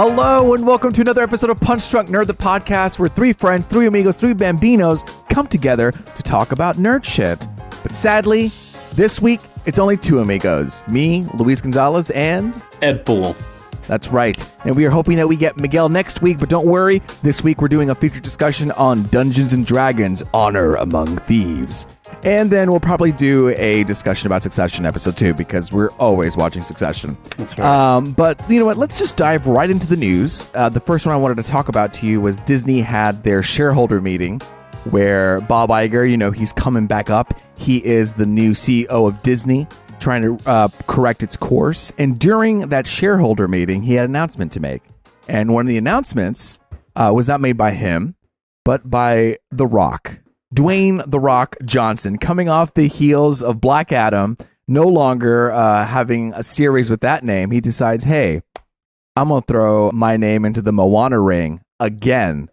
Hello and welcome to another episode of Punch Drunk Nerd, the podcast where three friends, three amigos, three bambinos come together to talk about nerd shit. But sadly, this week, it's only two amigos. Me, Luis Gonzalez, and... Ed Bull. That's right. And we are hoping that we get Miguel next week, but don't worry. This week, we're doing a feature discussion on Dungeons & Dragons, Honor Among Thieves. And then we'll probably do a discussion about Succession episode 2, because we're always watching Succession. That's right. But you know what? Let's just dive right into the news. The first one I wanted to talk about to you was Disney had their shareholder meeting where Bob Iger, he's coming back up. He is the new CEO of Disney, trying to correct its course. And during that shareholder meeting, he had an announcement to make. And one of the announcements was not made by him, but by The Rock. Dwayne The Rock Johnson, coming off the heels of Black Adam, no longer having a series with that name, he decides, hey, I'm going to throw my name into the Moana ring again.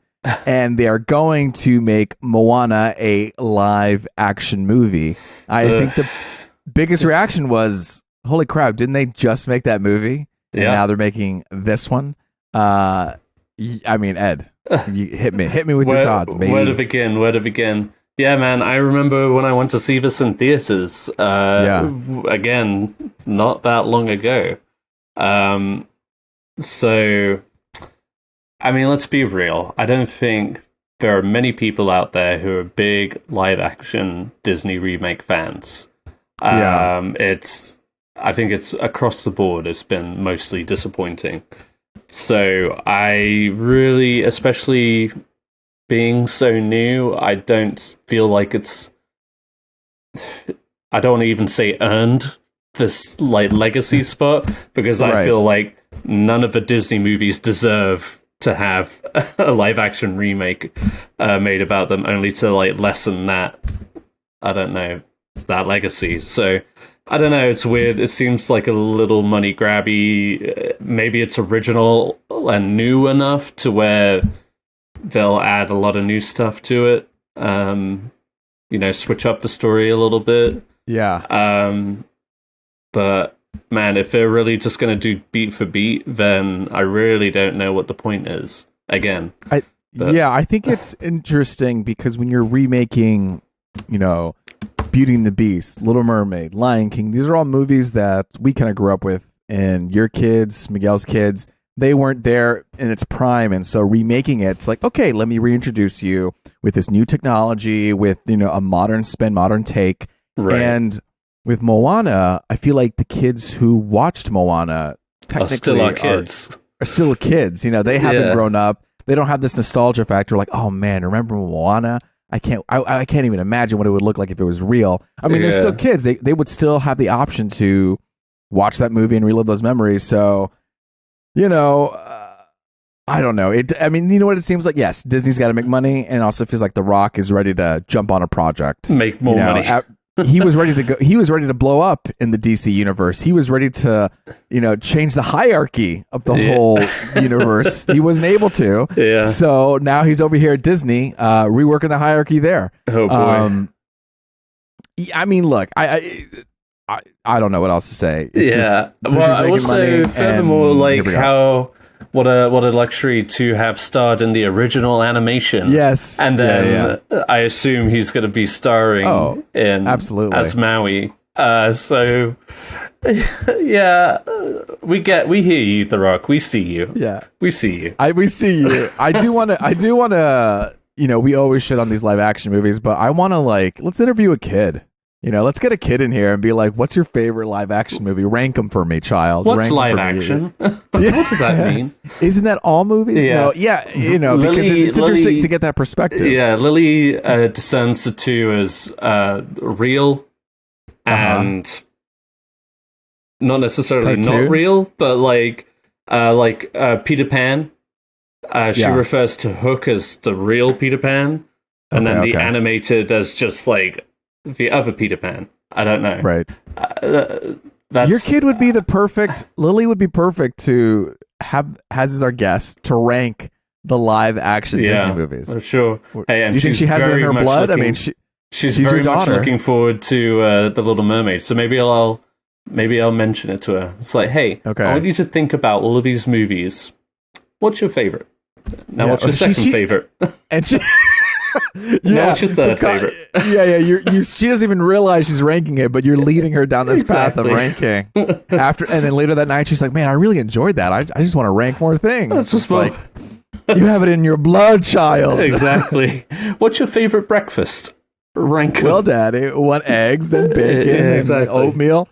And they are going to make Moana a live action movie. I think the biggest reaction was, holy crap, didn't they just make that movie? And now they're making this one. I mean, Ed, you hit me with your thoughts, baby. Where to begin? Yeah, man, I remember when I went to see this in theaters. Again, not that long ago. So, I mean, let's be real. I don't think there are many people out there who are big live-action Disney remake fans. I think it's across the board. It's been mostly disappointing. So I really, especially being so new, I don't feel like it's... I don't want to even say earned this legacy spot, because I feel like none of the Disney movies deserve to have a live-action remake made about them, only to lessen that, I don't know, that legacy. So I don't know, it's weird. It seems like a little money grabby. Maybe it's original and new enough to where they'll add a lot of new stuff to it. Switch up the story a little bit. Yeah. But man, if they're really just going to do beat for beat, then I really don't know what the point is. Again. I think it's interesting because when you're remaking, Beauty and the Beast, Little Mermaid, Lion King, these are all movies that we kind of grew up with, and your kids, Miguel's kids, they weren't there in its prime, and so remaking it, it's like, okay, let me reintroduce you with this new technology, with a modern spin, modern take. Right. And with Moana, I feel like the kids who watched Moana technically are still kids. They haven't grown up. They don't have this nostalgia factor like, oh man, remember Moana? I can't even imagine what it would look like if it was real. I mean, they're still kids. They would still have the option to watch that movie and relive those memories. So, I don't know. You know what it seems like? Yes, Disney's got to make money, and it also feels like The Rock is ready to jump on a project. Make more money. He was ready to go. He was ready to blow up in the DC universe. He was ready to, change the hierarchy of the whole universe. He wasn't able to. Yeah. So now he's over here at Disney, reworking the hierarchy there. Oh boy. I mean, look, I don't know what else to say. It's just I will say, furthermore, what a luxury to have starred in the original animation. Yes. And then I assume he's going to be starring in absolutely as Maui. So we hear you, The Rock. We see you. Yeah. We see you. We see you. I do want to we always shit on these live action movies, but I want to let's interview a kid. Let's get a kid in here and be like, what's your favorite live action movie? Rank them for me, child. What's live action? What does that mean? Isn't that all movies? Yeah. No, because it's interesting to get that perspective. Yeah, Lily discerns the two as real and not necessarily not real, but Peter Pan. She refers to Hook as the real Peter Pan, and then the animated as just the other Peter Pan. I don't know. Right. Your kid would be Lily would be perfect to have as our guest to rank the live action Disney movies. For sure. Hey, and do you think she has it in her blood? She's very much looking forward to The Little Mermaid. So maybe I'll mention it to her. It's like, hey, I want you to think about all of these movies what's your favorite? Now, what's your second favorite? And she... Now what's your third favorite? She doesn't even realize she's ranking it, but you're leading her down this path of ranking. And then later that night, she's like, "Man, I really enjoyed that. I just want to rank more things." That's just like, you have it in your blood, child. Exactly. What's your favorite breakfast? Rank. Well, Daddy, want eggs, then bacon, and oatmeal.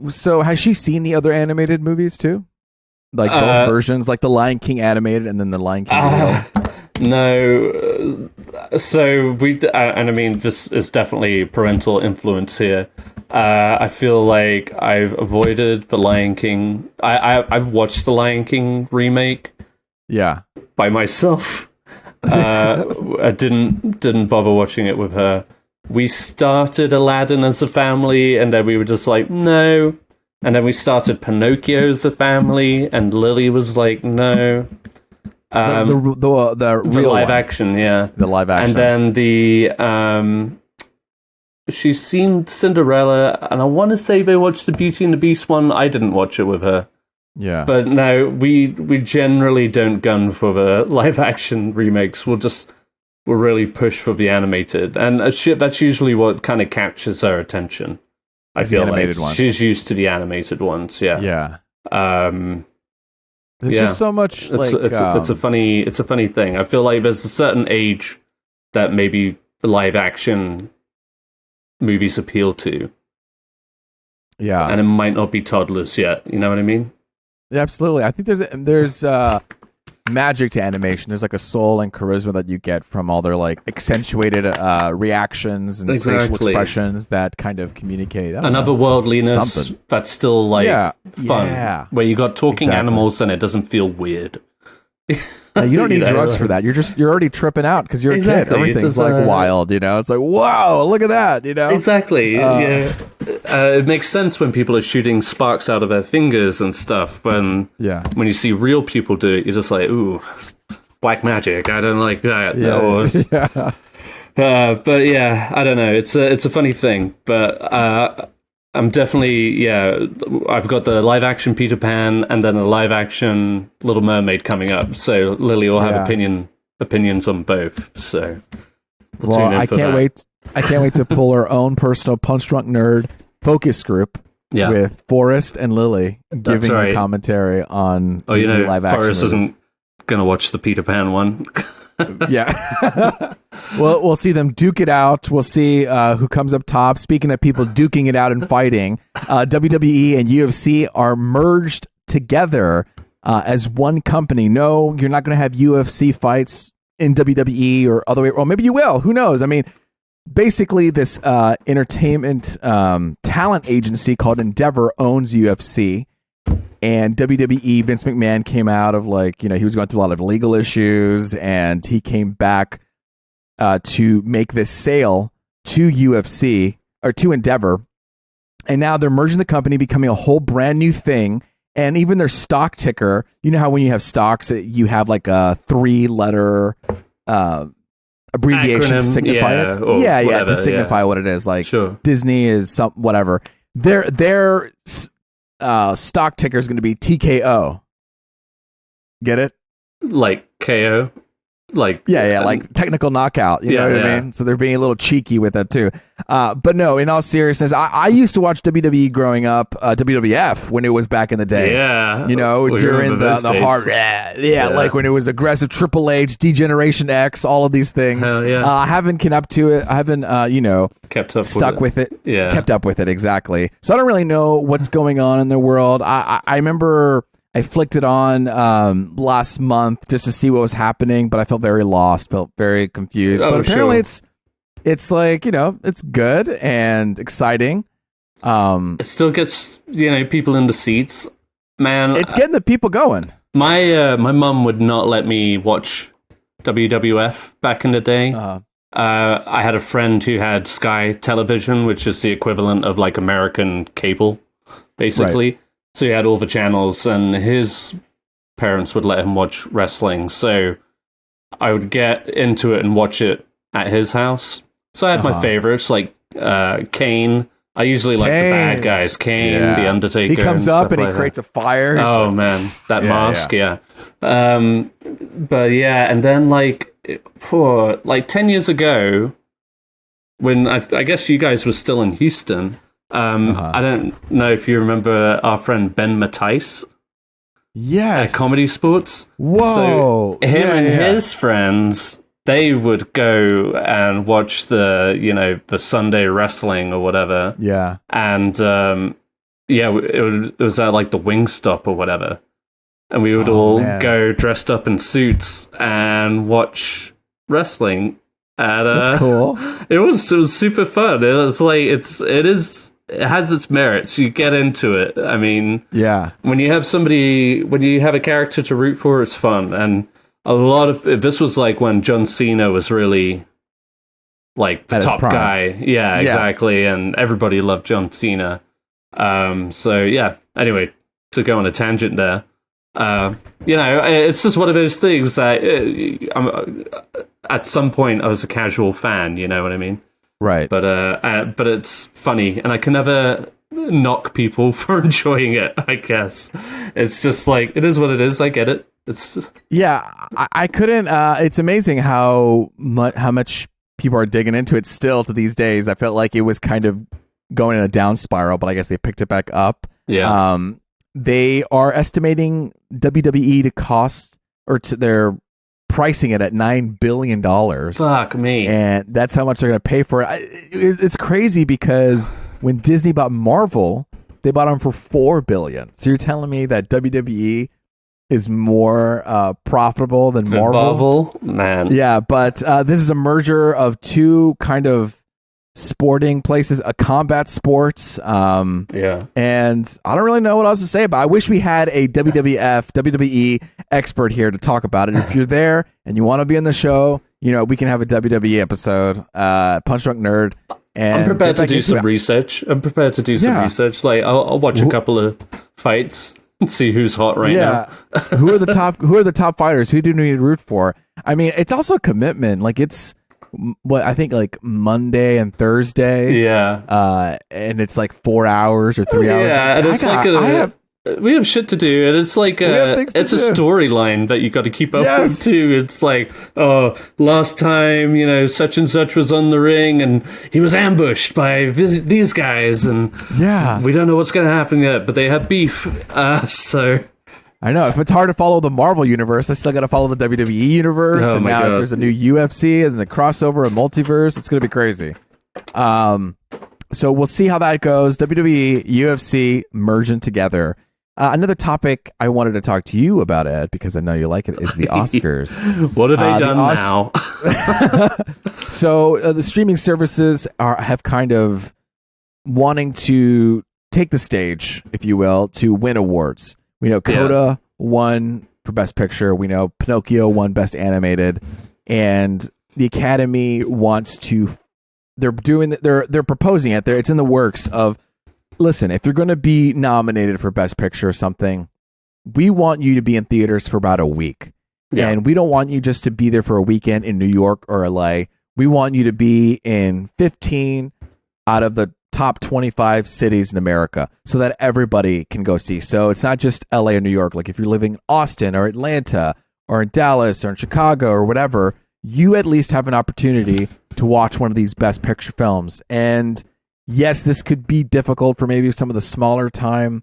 So has she seen the other animated movies too? Like both versions, like the Lion King animated and then the Lion King. No. So and I mean, this is definitely parental influence here. I feel like I've avoided the Lion King. I've watched the Lion King remake. Yeah. By myself. I didn't bother watching it with her. We started Aladdin as a family, and then we were just like, no. And then we started Pinocchio as a family, and Lily was like, no. The real live one. Action, yeah. The live action. And then she's seen Cinderella, and I want to say they watched the Beauty and the Beast one. I didn't watch it with her. Yeah. But no, we generally don't gun for the live action remakes. We'll really push for the animated. And that's usually what kind of captures her attention. I feel like one. She's used to the animated ones, yeah. Yeah. There's just so much it's a funny thing. I feel like there's a certain age that maybe the live action movies appeal to. Yeah. And it might not be toddlers yet, you know what I mean? Yeah, absolutely. I think there's magic to animation. There's like a soul and charisma that you get from all their like accentuated reactions and facial expressions that kind of communicate another worldliness that's still like fun. Where you got talking animals and it doesn't feel weird. You don't need drugs for that. You're already tripping out because you're a kid. Everything's like wild, you know. It's like, wow, look at that, you know. Exactly. It makes sense when people are shooting sparks out of their fingers and stuff. When you see real people do it, you're just like, ooh, black magic. I don't like that. But yeah, I don't know. It's a funny thing, but. I'm definitely, I've got the live-action Peter Pan and then a live-action Little Mermaid coming up, so Lily will have opinions on both, so I can't wait to pull her own personal Punch Drunk Nerd focus group with Forrest and Lily giving a commentary on these live-action Forrest movies. Isn't going to watch the Peter Pan one. Yeah. Well, we'll see them duke it out. We'll see who comes up top. Speaking of people duking it out and fighting, WWE and UFC are merged together as one company. No, you're not going to have UFC fights in WWE or other way. Or maybe you will. Who knows? I mean, basically, this entertainment talent agency called Endeavor owns UFC. And WWE, Vince McMahon came out of he was going through a lot of legal issues, and he came back to make this sale to UFC or to Endeavor. And now they're merging the company, becoming a whole brand new thing. And even their stock ticker, you know how when you have stocks, you have like a 3-letter abbreviation to signify it? Whatever, to signify what it is. Like Disney is whatever. Their stock ticker is going to be TKO. Get it? Like KO? Like like technical knockout. You know what I mean? So they're being a little cheeky with that too. But no, in all seriousness, I used to watch WWE growing up, WWF when it was back in the day. Yeah, during the hard, like when it was aggressive Triple H, Degeneration X, all of these things. Hell yeah. I haven't kept up to it. I haven't, kept up stuck with it. Yeah, kept up with it exactly. So I don't really know what's going on in the world. I remember. I flicked it on last month just to see what was happening, but I felt very lost, felt very confused. But apparently it's like, it's good and exciting. It still gets, people in the seats. Man, it's getting the people going. My mum would not let me watch WWF back in the day. I had a friend who had Sky Television, which is the equivalent of like American cable, basically. Right. So he had all the channels, and his parents would let him watch wrestling. So I would get into it and watch it at his house. So I had my favorites, like Kayne I usually like the bad guys, Kayne, the Undertaker. He comes up and he like creates a fire. Oh man, that mask, yeah. But yeah, and then like for like 10 years ago, when I guess you guys were still in Houston. I don't know if you remember our friend Ben Matthijs. Yes. At Comedy Sports. Whoa. So him and his friends, they would go and watch the Sunday wrestling or whatever. Yeah. And it was at like the Wingstop or whatever. And we would all go dressed up in suits and watch wrestling. And, that's cool. It was super fun. It has its merits. You get into it. I mean, when you have a character to root for, it's fun. And a lot of this was like when John Cena was really like the top guy. Yeah, exactly. And everybody loved John Cena. So yeah. Anyway, to go on a tangent there, it's just one of those things that at some point I was a casual fan. You know what I mean? Right. But it's funny, and I can never knock people for enjoying it, I guess. It's just like, it is what it is. I get it. I couldn't. It's amazing how much people are digging into it still to these days. I felt like it was kind of going in a down spiral, but I guess they picked it back up. Yeah. They are estimating WWE to cost, or to their pricing it at $9 billion. Fuck me. And that's how much they're going to pay for it. It's crazy because when Disney bought Marvel, they bought them for $4 billion. So you're telling me that WWE is more profitable than Marvel? Man. Yeah, but this is a merger of two kind of sporting places, a combat sports. And I don't really know what else to say about it. I wish we had a WWE expert here to talk about it. If you're there and you want to be in the show, we can have a WWE episode, Punch Drunk Nerd. And I'm prepared to do some research. Like I'll watch a couple of fights and see who's hot right now. Who are the top fighters? Who do you need to root for? I mean, it's also a commitment. Like it's I think like Monday and Thursday. Yeah. And it's like 4 hours or 3 hours. Yeah, and it's we have shit to do, and it's like it's a storyline that you got to keep up with too. It's like, last time such and such was on the ring, and he was ambushed by these guys, and we don't know what's going to happen yet, but they have beef. So I know if it's hard to follow the Marvel universe, I still got to follow the WWE universe, and now if there's a new UFC and the crossover and multiverse, it's going to be crazy. So we'll see how that goes. WWE, UFC merging together. Another topic I wanted to talk to you about, Ed, because I know you like it, is the Oscars. What have they done now? So the streaming services have kind of wanting to take the stage, if you will, to win awards. We know Coda won for Best Picture. We know Pinocchio won Best Animated, and the Academy wants to. They're proposing it. It's in the works of. Listen, if you're going to be nominated for Best Picture or something, we want you to be in theaters for about a week. Yeah. And we don't want you just to be there for a weekend in New York or LA. We want you to be in 15 out of the top 25 cities in America so that everybody can go see. So it's not just LA or New York. Like if you're living in Austin or Atlanta or in Dallas or in Chicago or whatever, you at least have an opportunity to watch one of these Best Picture films. And yes, this could be difficult for maybe some of the smaller time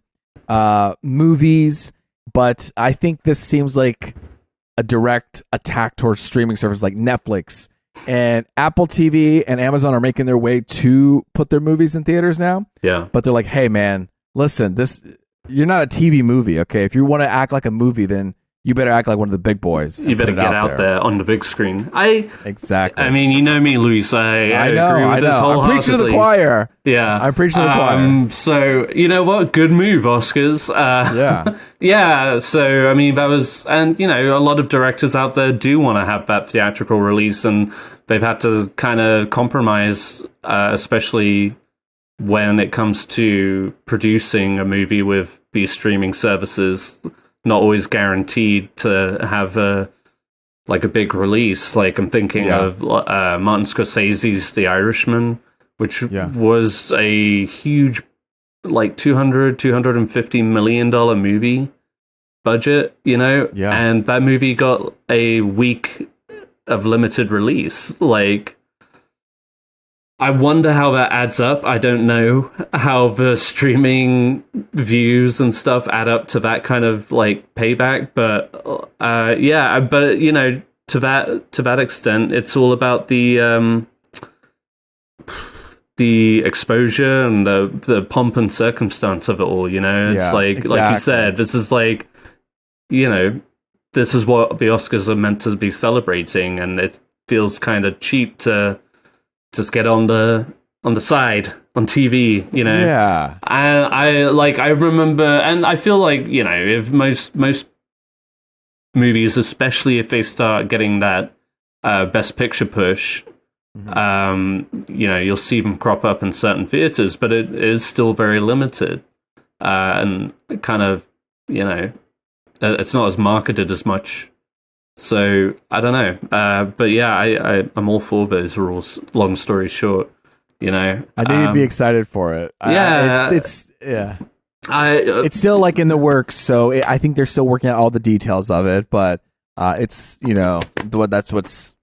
movies, but I think this seems like a direct attack towards streaming services like Netflix and Apple TV and Amazon are making their way to put their movies in theaters now. Yeah. But they're like, hey man, listen, you're not a TV movie, okay? If you want to act like a movie, then you better act like one of the big boys. You better get out there on the big screen. Exactly. I mean, you know me, Luis. I agree with this wholeheartedly. I'm preaching to the choir. Yeah. I'm preaching to the choir. So, you know what? Good move, Oscars. Yeah. So, I mean, that was... And, a lot of directors out there do want to have that theatrical release, and they've had to kind of compromise, especially when it comes to producing a movie with these streaming services. Not always guaranteed to have a big release. Like I'm thinking of Martin Scorsese's The Irishman, which was a huge, like $250 million movie budget, and that movie got a week of limited release. Like, I wonder how that adds up. I don't know how the streaming views and stuff add up to that kind of like payback, but to that extent, it's all about the exposure and the pomp and circumstance of it all. It's like you said, this is like, this is what the Oscars are meant to be celebrating, and it feels kind of cheap to just get on the side on TV, Yeah. And I remember, and I feel like, if most movies, especially if they start getting that Best Picture push, you'll see them crop up in certain theaters, but it is still very limited, and kind of, it's not as marketed as much. So I don't know, but yeah, I'm all for those rules. Long story short, I need to be excited for it. It's still like in the works, so I think they're still working out all the details of it. But it's that's what's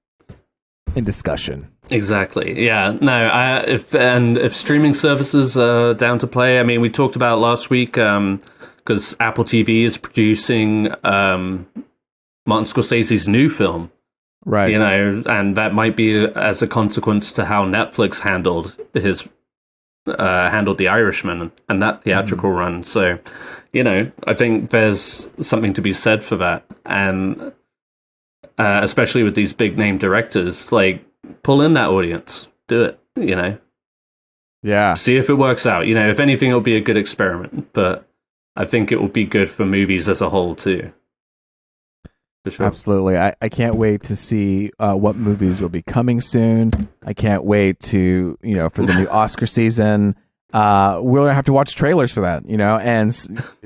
in discussion. Exactly. Yeah. No. If streaming services are down to play, I mean, we talked about last week because Apple TV is producing Martin Scorsese's new film, right? And that might be as a consequence to how Netflix handled The Irishman and that theatrical run. So, I think there's something to be said for that, and especially with these big name directors, like pull in that audience, do it. Yeah. See if it works out. If anything, it'll be a good experiment, but I think it will be good for movies as a whole too. Sure. Absolutely. I can't wait to see what movies will be coming soon. I can't wait to, for the new Oscar season. We're going to have to watch trailers for that, And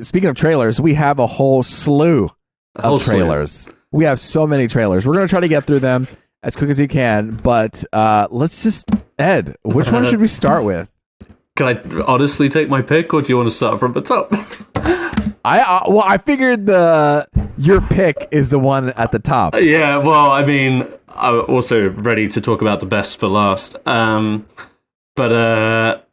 speaking of trailers, we have a whole slew of trailers. We have so many trailers. We're going to try to get through them as quick as you can. But let's just, Ed, which one should we start with? Can I honestly take my pick, or do you want to start from the top? I figured your pick is the one at the top. Yeah, well, I mean, I'm also ready to talk about the best for last. No,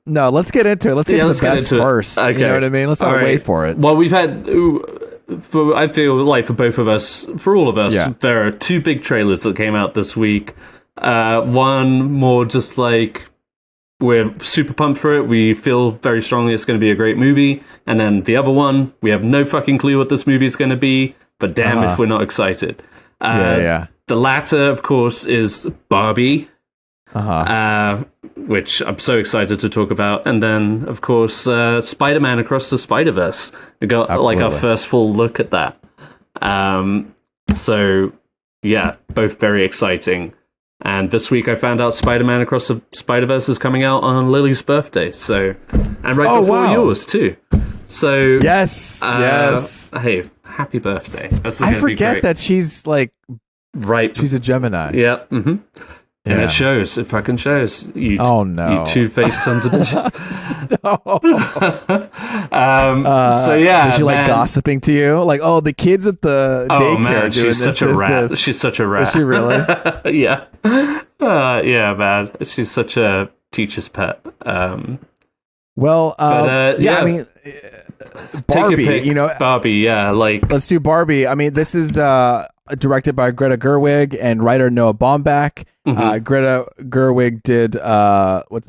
let's get into it. Let's get to the best first. Okay. You know what I mean? Let's not wait for it. Well, we've had, I feel like for both of us, for all of us, there are two big trailers that came out this week. One more just like, we're super pumped for it. We feel very strongly it's going to be a great movie. And then the other one, we have no fucking clue what this movie is going to be, but damn if we're not excited. The latter, of course, is Barbie, which I'm so excited to talk about. And then, of course, Spider-Man Across the Spider-Verse. We got like our first full look at that. So, yeah, both very exciting. And this week I found out Spider-Man Across the Spider-Verse is coming out on Lily's birthday. So, and right before yours too. So yes. Hey, happy birthday! I forget that she's like She's a Gemini. Yeah. Mm-hmm. And it shows. It fucking shows. You two-faced sons of bitches. So yeah, is she like gossiping to you? Like, the kids at the daycare. Man, she's such a rat. She's such a rat. Is she really? Yeah. Yeah, man. She's such a teacher's pet. I mean, Barbie. Take your pick. Barbie. Yeah, like let's do Barbie. I mean, this is directed by Greta Gerwig and writer Noah Baumbach. Greta Gerwig did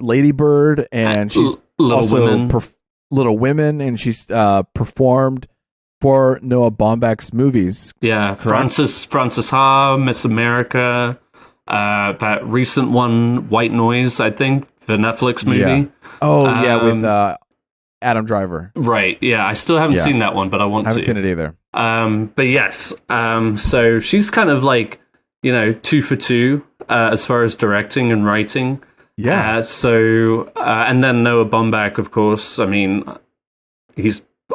Lady Bird, and she's Little Women, and she's performed for Noah Baumbach's movies. Yeah, Frances Ha, Miss America, that recent one, White Noise, I think, the Netflix movie. Yeah. With Adam Driver. Right, yeah, I still haven't seen that one, but I haven't seen it either. But yes, so she's kind of like, 2 for 2 as far as directing and writing. Yeah. And then Noah Baumbach, of course. I mean,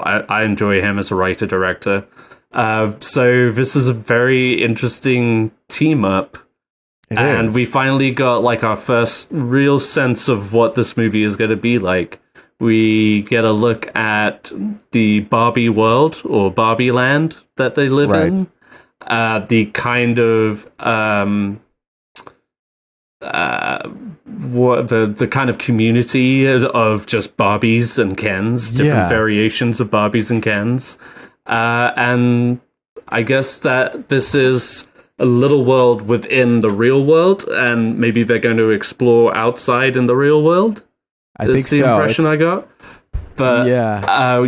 I enjoy him as a writer-director. So this is a very interesting team-up And we finally got like our first real sense of what this movie is going to be like. We get a look at the Barbie world or Barbie land that they live in. The kind of the kind of community of just Barbies and Kens, different variations of Barbies and Kens. And I guess that this is a little world within the real world, and maybe they're going to explore outside in the real world. I think the impression I got. But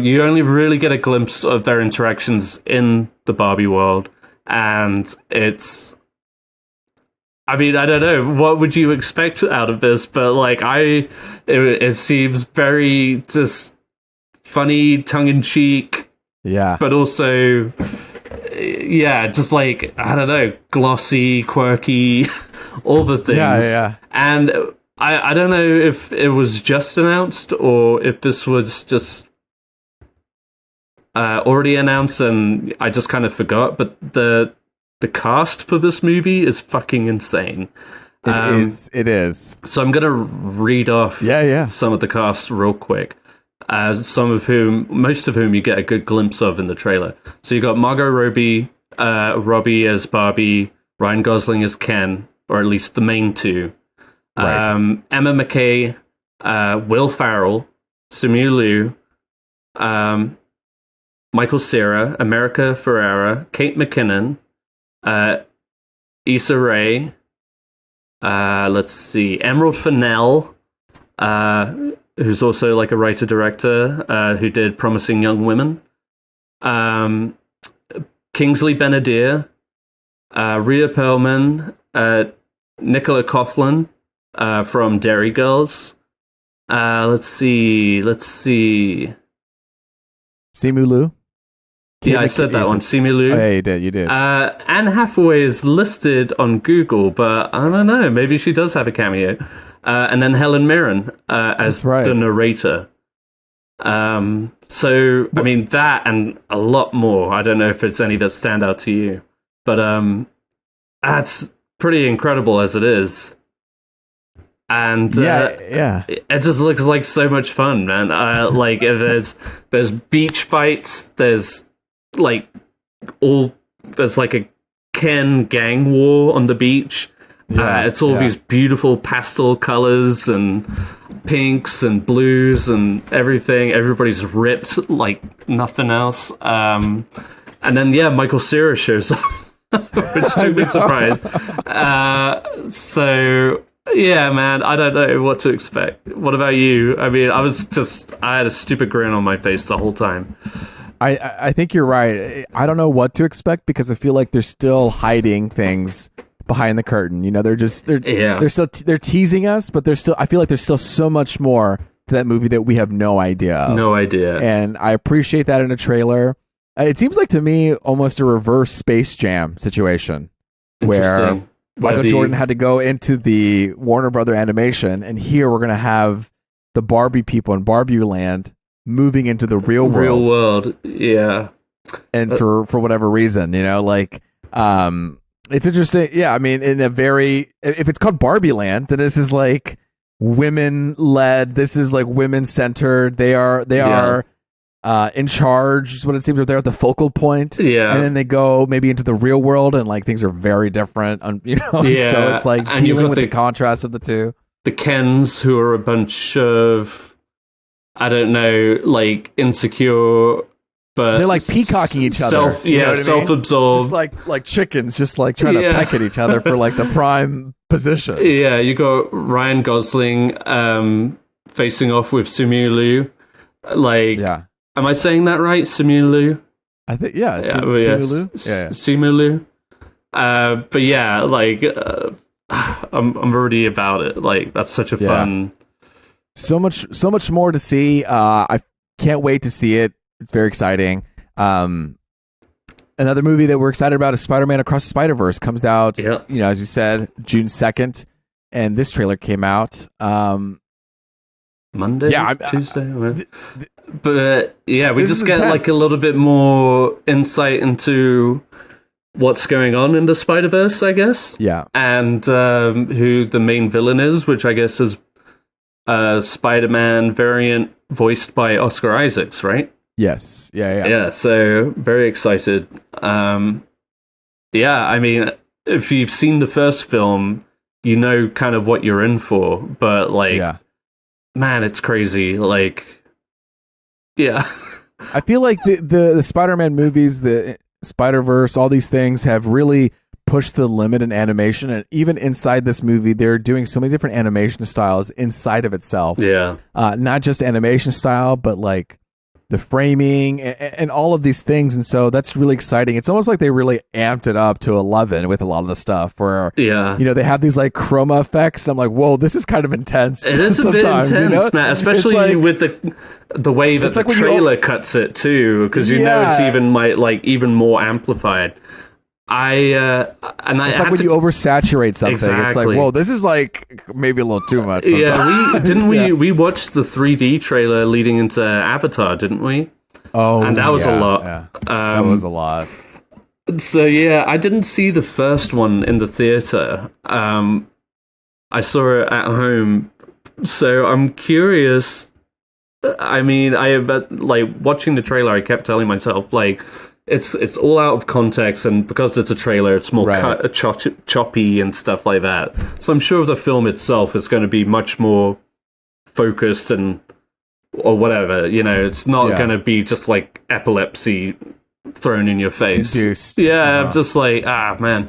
you only really get a glimpse of their interactions in the Barbie world, and it's... I mean, I don't know. What would you expect out of this? But, like, it seems very just funny, tongue-in-cheek. Yeah. But also, just like, I don't know, glossy, quirky, all the things. Yeah. And I don't know if it was just announced or if this was just already announced and I just kind of forgot. But the cast for this movie is fucking insane. It is. So I'm gonna read off some of the cast real quick. Most of whom you get a good glimpse of in the trailer. So you got Margot Robbie as Barbie, Ryan Gosling as Ken, or at least the main two. Right. Emma Mackey, Will Ferrell, Simu Liu, Michael Cera, America Ferrera, Kate McKinnon, Issa Rae, let's see, Emerald Fennell, who's also like a writer-director, who did Promising Young Women, Kingsley Benadir, Rhea Perlman, Nicola Coughlan, from Dairy Girls. Let's see. Simu Liu? I said that one. Simu Liu. Oh, yeah, you did. Anne Hathaway is listed on Google, but I don't know. Maybe she does have a cameo. And then Helen Mirren as the narrator. So, I mean, that and a lot more. I don't know if it's any that stand out to you. But that's pretty incredible as it is. And it just looks like so much fun, man. Like there's beach fights, there's like a Ken gang war on the beach. It's all these beautiful pastel colors and pinks and blues and everything. Everybody's ripped like nothing else. And then Michael Cera shows up, which took me surprised. So yeah, man, I don't know what to expect. What about you? I mean, I had a stupid grin on my face the whole time. I think you're right. I don't know what to expect because I feel like they're still hiding things behind the curtain. You know, they're teasing us, but I feel like there's still so much more to that movie that we have no idea of. No idea. And I appreciate that in a trailer. It seems like to me almost a reverse Space Jam situation where Michael Jordan had to go into the Warner Brother animation, and here we're going to have the Barbie people in Barbie land moving into the real world. Real world, yeah. And for whatever reason, you know, like, it's interesting. Yeah, I mean, if it's called Barbie Land, then this is like women-led. This is like women-centered. They are in charge, is what it seems. They're at the focal point. Yeah. And then they go maybe into the real world and like things are very different. You know? Yeah. So it's like and dealing with the contrast of the two. The Kens, who are a bunch of, I don't know, like insecure, but they're like peacocking each other. Self-absorbed. Just like chickens, just like trying to peck at each other for like the prime position. Yeah, you got Ryan Gosling facing off with Simu Liu. Like, am I saying that right? Simu Liu? I think, Simu Liu. Yeah. Simu Liu. But yeah, like, I'm already about it. Like, that's such a fun. So much more to see. I can't wait to see it. It's very exciting. Another movie that we're excited about is Spider-Man Across the Spider-Verse. Comes out, you know, as you said, June 2nd, and this trailer came out Monday, Tuesday. But we just get like a little bit more insight into what's going on in the Spider-Verse, I guess. Yeah. And who the main villain is, which I guess is a Spider-Man variant voiced by Oscar Isaacs, right? Yes. Yeah. Yeah, so very excited. Yeah, I mean, if you've seen the first film, you know kind of what you're in for, but like, man, it's crazy. Like, yeah. I feel like the Spider-Man movies, the Spider-Verse, all these things have really pushed the limit in animation, and even inside this movie, they're doing so many different animation styles inside of itself. Yeah. Not just animation style, but like the framing and all of these things, and so that's really exciting. It's almost like they really amped it up to 11 with a lot of the stuff where they have these like chroma effects. I'm like, whoa, this is kind of intense. It is a bit intense, man, especially like, with the way that the trailer cuts it too, because it's even more amplified. It's like when you oversaturate something. Exactly. It's like, whoa, this is like maybe a little too much. Sometimes. We watched the 3D trailer leading into Avatar, didn't we? Oh, and that was a lot. Yeah. That was a lot. So yeah, I didn't see the first one in the theater. I saw it at home, so I'm curious. I mean, like watching the trailer, I kept telling myself like, it's all out of context, and because it's a trailer, it's more choppy and stuff like that. So I'm sure the film itself is going to be much more focused or whatever. It's not going to be just like epilepsy thrown in your face. Induced. Yeah, I'm just like, man.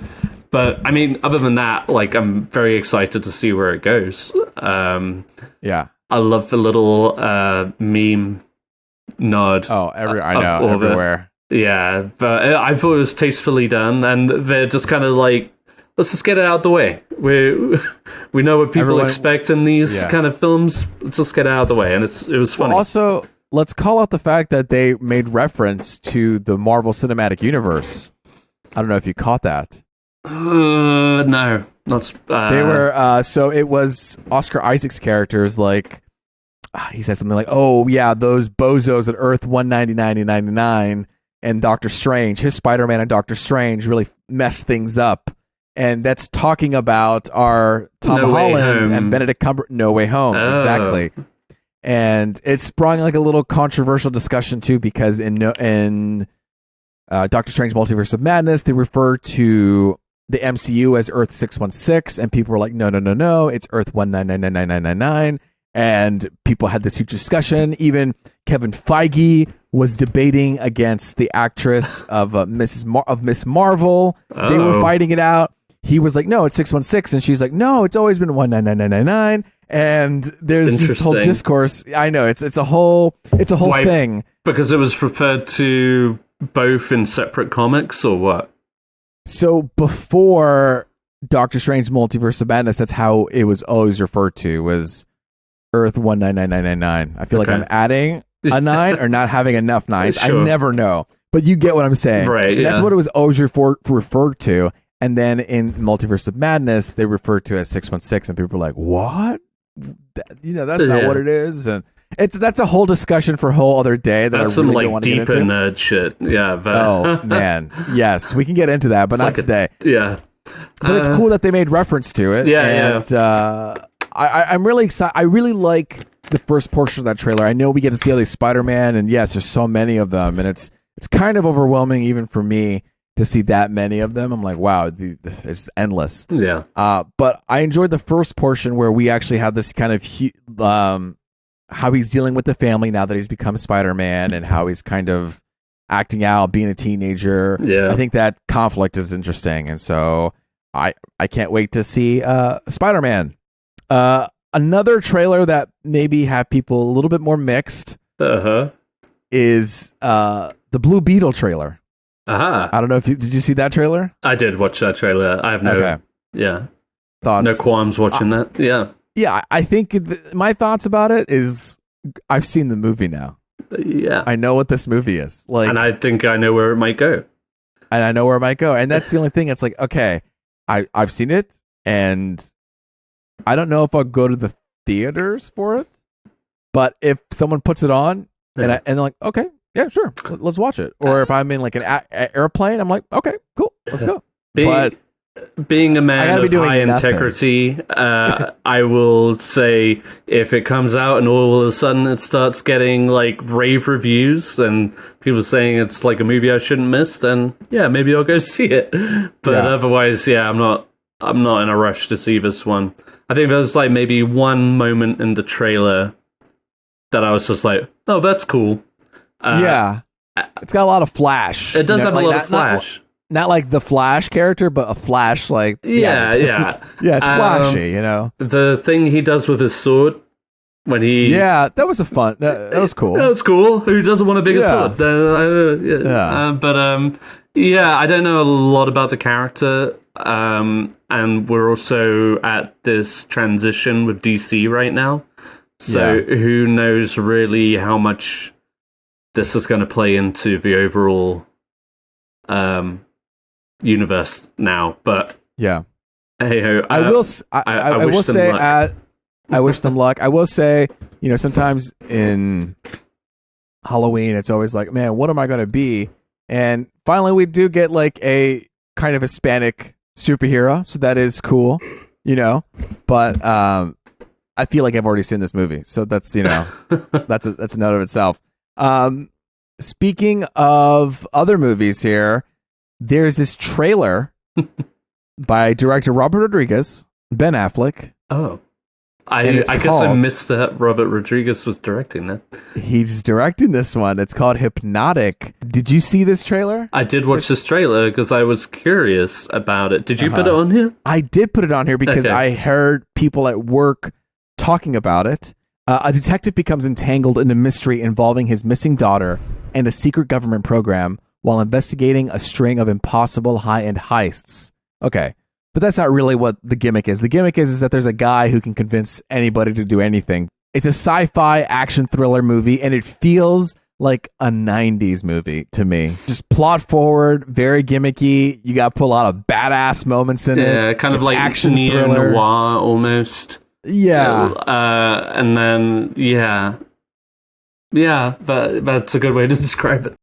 But I mean, other than that, like, I'm very excited to see where it goes. Yeah, I love the little meme nod. Oh, I know everywhere. Yeah, but I thought it was tastefully done, and they're just kind of like, let's just get it out the way. We know what people expect in these kind of films. Let's just get it out of the way, and it was funny. Well, also, let's call out the fact that they made reference to the Marvel Cinematic Universe. I don't know if you caught that. No, not. They were so it was Oscar Isaac's characters like. He said something like, "Oh yeah, those bozos at Earth 199 and Doctor Strange, his Spider-Man and Doctor Strange really messed things up." And that's talking about our Tom Holland and Benedict Cumberbatch. No Way Home, exactly. And it sprung like a little controversial discussion too, because in Doctor Strange Multiverse of Madness, they refer to the MCU as Earth 616, and people were like, no, it's Earth 1999999. And people had this huge discussion. Even Kevin Feige was debating against the actress of Miss Marvel. Oh. They were fighting it out. He was like, no, it's 616. And she's like, no, it's always been 19999. And there's this whole discourse. I know, it's a whole thing. Because it was referred to both in separate comics, or what? So before Doctor Strange Multiverse of Madness, that's how it was always referred to, was Earth 19999. I feel like I'm adding a 9 or not having enough 9s. Sure. I never know. But you get what I'm saying. Right. That's what it was always referred to. And then in Multiverse of Madness, they referred to it as 616, and people were like, what? That's not what it is. And that's a whole discussion for a whole other day. That's really some like deeper nerd shit. Yeah. But oh, man. Yes, we can get into that, but not today. Yeah. But it's cool that they made reference to it. Yeah. And I'm really excited. I really like the first portion of that trailer. I know we get to see all these Spider-Man, and yes, there's so many of them, and it's kind of overwhelming even for me to see that many of them. I'm like, wow, it's endless. Yeah. But I enjoyed the first portion where we actually have this kind of how he's dealing with the family now that he's become Spider-Man, and how he's kind of acting out, being a teenager. Yeah. I think that conflict is interesting, and so I can't wait to see Spider-Man. Another trailer that maybe have people a little bit more mixed is the Blue Beetle trailer. I don't know if did you see that trailer? I did watch that trailer. I have no thoughts. No qualms watching that. Yeah, I think my thoughts about it is I've seen the movie now. Yeah, I know what this movie is like, and I think I know where it might go. And that's the only thing. It's like, okay, I've seen it, and I don't know if I'll go to the theaters for it, but if someone puts it on and they're like, okay, Yeah, sure. Let's watch it. Or if I'm in like an airplane, I'm like, okay, cool, let's go. Being a man of high integrity, I will say if it comes out and all of a sudden it starts getting like rave reviews and people saying it's like a movie I shouldn't miss, then yeah, maybe I'll go see it. But otherwise, yeah, I'm not in a rush to see this one. I think there's like maybe one moment in the trailer that I was just like, oh, that's cool. It's got a lot of flash. It does have a lot of flash. Not like the Flash character, but a flash like... Yeah. It's flashy, you know? The thing he does with his sword when he... Yeah, that was that was cool. That was cool. Who doesn't want a bigger sword? I don't know a lot about the character. And we're also at this transition with DC right now. So who knows really how much this is going to play into the overall... universe now, but hey ho, I wish them luck. I will say, you know, sometimes in Halloween it's always like, man, what am I going to be? And finally we do get like a kind of Hispanic superhero, so that is cool, you know, but I feel like I've already seen this movie, so that's, you know, that's a note of itself. Speaking of other movies here, there's this trailer by director Robert Rodriguez, Ben Affleck. Oh, I guess I missed that Robert Rodriguez was directing that. He's directing this one. It's called Hypnotic. Did you see this trailer? I did watch this trailer because I was curious about it. Did you put it on here? I did put it on here because I heard people at work talking about it. A detective becomes entangled in a mystery involving his missing daughter and a secret government program while investigating a string of impossible high-end heists. Okay, but that's not really what the gimmick is. The gimmick is that there's a guy who can convince anybody to do anything. It's a sci-fi action thriller movie, and it feels like a 90s movie to me. Just plot forward, very gimmicky. You got to put a lot of badass moments in it. Yeah, kind of like action neo-noir almost. Yeah. And then, yeah, that's a good way to describe it.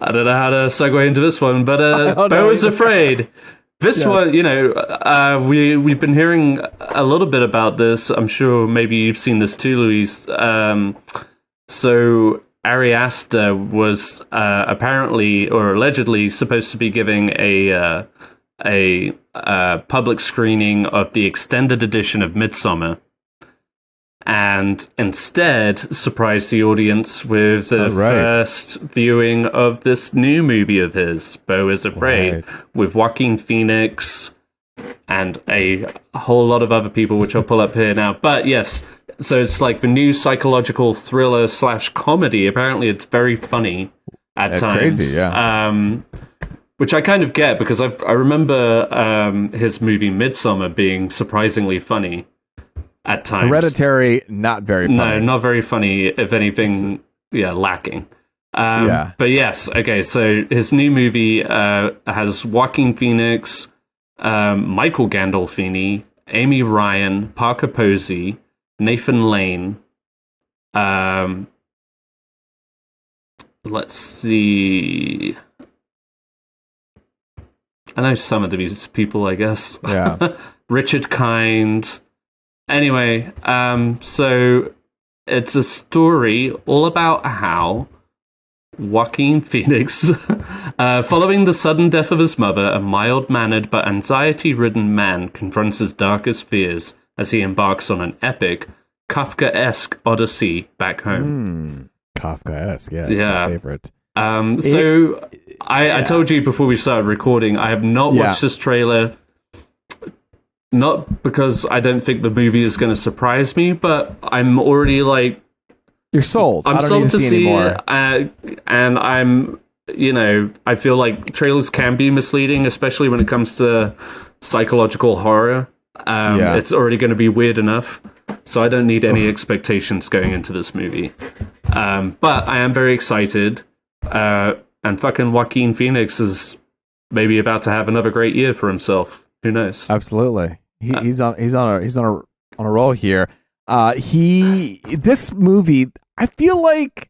I don't know how to segue into this one, but Beau was afraid. This one, you know, we've been hearing a little bit about this. I'm sure maybe you've seen this too, Louise. So Ariasta was apparently or allegedly supposed to be giving a public screening of the extended edition of Midsommar, and instead surprised the audience with the first viewing of this new movie of his, Beau is Afraid, with Joaquin Phoenix and a whole lot of other people, which I'll pull up here now. But yes, so it's like the new psychological thriller / comedy. Apparently it's very funny at times. Crazy, yeah. Which I kind of get, because I remember his movie Midsommar being surprisingly funny at times. Hereditary, not very funny. No, not very funny. If anything, lacking. But yes, okay. So his new movie has Joaquin Phoenix, Michael Gandolfini, Amy Ryan, Parker Posey, Nathan Lane. Let's see. I know some of these people, I guess. Yeah. Richard Kind. Anyway, so it's a story all about how Joaquin Phoenix, following the sudden death of his mother, a mild-mannered but anxiety-ridden man confronts his darkest fears as he embarks on an epic, Kafkaesque odyssey back home. Kafkaesque, yeah, it's my favorite. I told you before we started recording, I have not watched this trailer not because I don't think the movie is going to surprise me, but I'm already like, you're sold. I'm sold to see anymore. And I'm, I feel like trailers can be misleading, especially when it comes to psychological horror. It's already going to be weird enough, so I don't need any expectations going into this movie. But I am very excited, and fucking Joaquin Phoenix is maybe about to have another great year for himself. Who knows? Absolutely, he's on a roll here. This movie, I feel like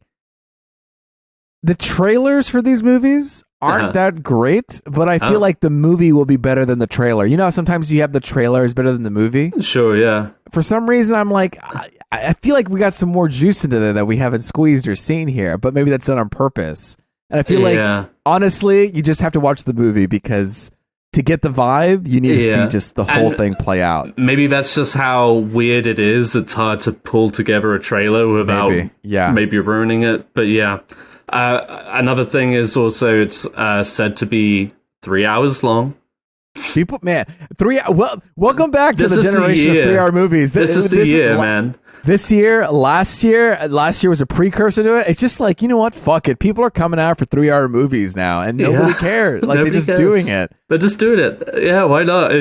the trailers for these movies aren't that great, but I feel like the movie will be better than the trailer. You know, sometimes you have the trailer is better than the movie. Sure, yeah. For some reason, I'm like, I feel like we got some more juice into there that we haven't squeezed or seen here, but maybe that's done on purpose. And I feel like, honestly, you just have to watch the movie because to get the vibe, you need to see just the whole thing play out. Maybe that's just how weird it is. It's hard to pull together a trailer without maybe ruining it. But another thing is also it's said to be 3 hours long. People, man, welcome back to the generation of 3-hour movies. This is the year, man. This year, last year was a precursor to it. It's just like, you know what? Fuck it. People are coming out for 3-hour movies now, and nobody cares. Like, they're just doing it. They're just doing it. Yeah, why not?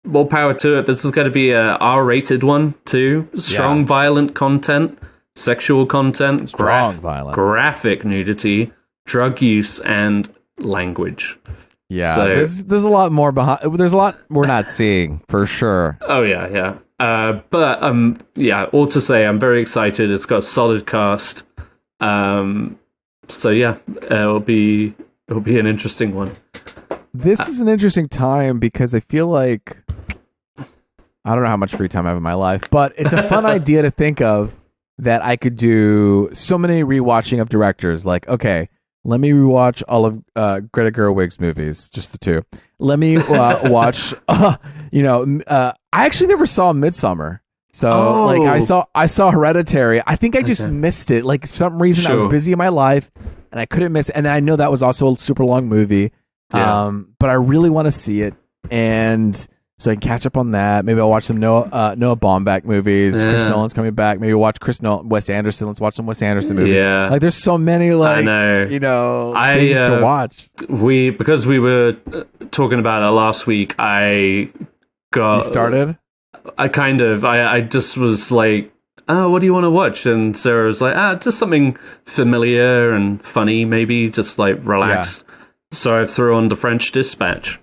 More power to it. This is going to be a R-rated one, too. Strong, violent content, sexual content, violent, graphic nudity, drug use, and language. Yeah, so, there's a lot more behind. There's a lot we're not seeing, for sure. Oh, yeah. But all to say, I'm very excited. It's got a solid cast. So yeah, it'll be an interesting one. This is an interesting time because I feel like I don't know how much free time I have in my life, but it's a fun idea to think of that I could do so many rewatching of directors. Like, okay, let me rewatch all of Greta Gerwig's movies, just the two. Let me watch. I actually never saw Midsommar, so I saw Hereditary. I think I just missed it. Like, for some reason, I was busy in my life and I couldn't miss it. And I know that was also a super long movie, but I really want to see it, and so I can catch up on that. Maybe I'll watch some Noah Baumbach movies. Yeah. Chris Nolan's coming back. Maybe watch Wes Anderson. Let's watch some Wes Anderson movies. Yeah. Like, there's so many, like, things to watch. Because we were talking about it last week, I got... You started? I just was like, oh, what do you want to watch? And Sarah was like, just something familiar and funny, maybe, just like relax. Yeah. So I threw on The French Dispatch.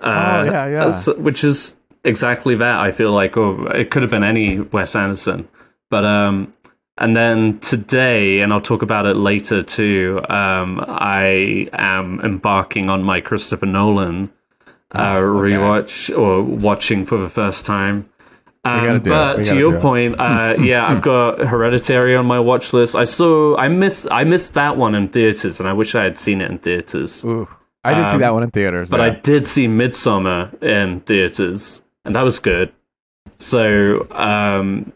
Which is exactly that. I feel like, it could have been any Wes Anderson, but and then today, and I'll talk about it later too. I am embarking on my Christopher Nolan rewatch or watching for the first time. But to your point, I've got Hereditary on my watch list. I missed that one in theaters, and I wish I had seen it in theaters. Ooh. I did see that one in theaters. But I did see Midsommar in theaters, and that was good. So, and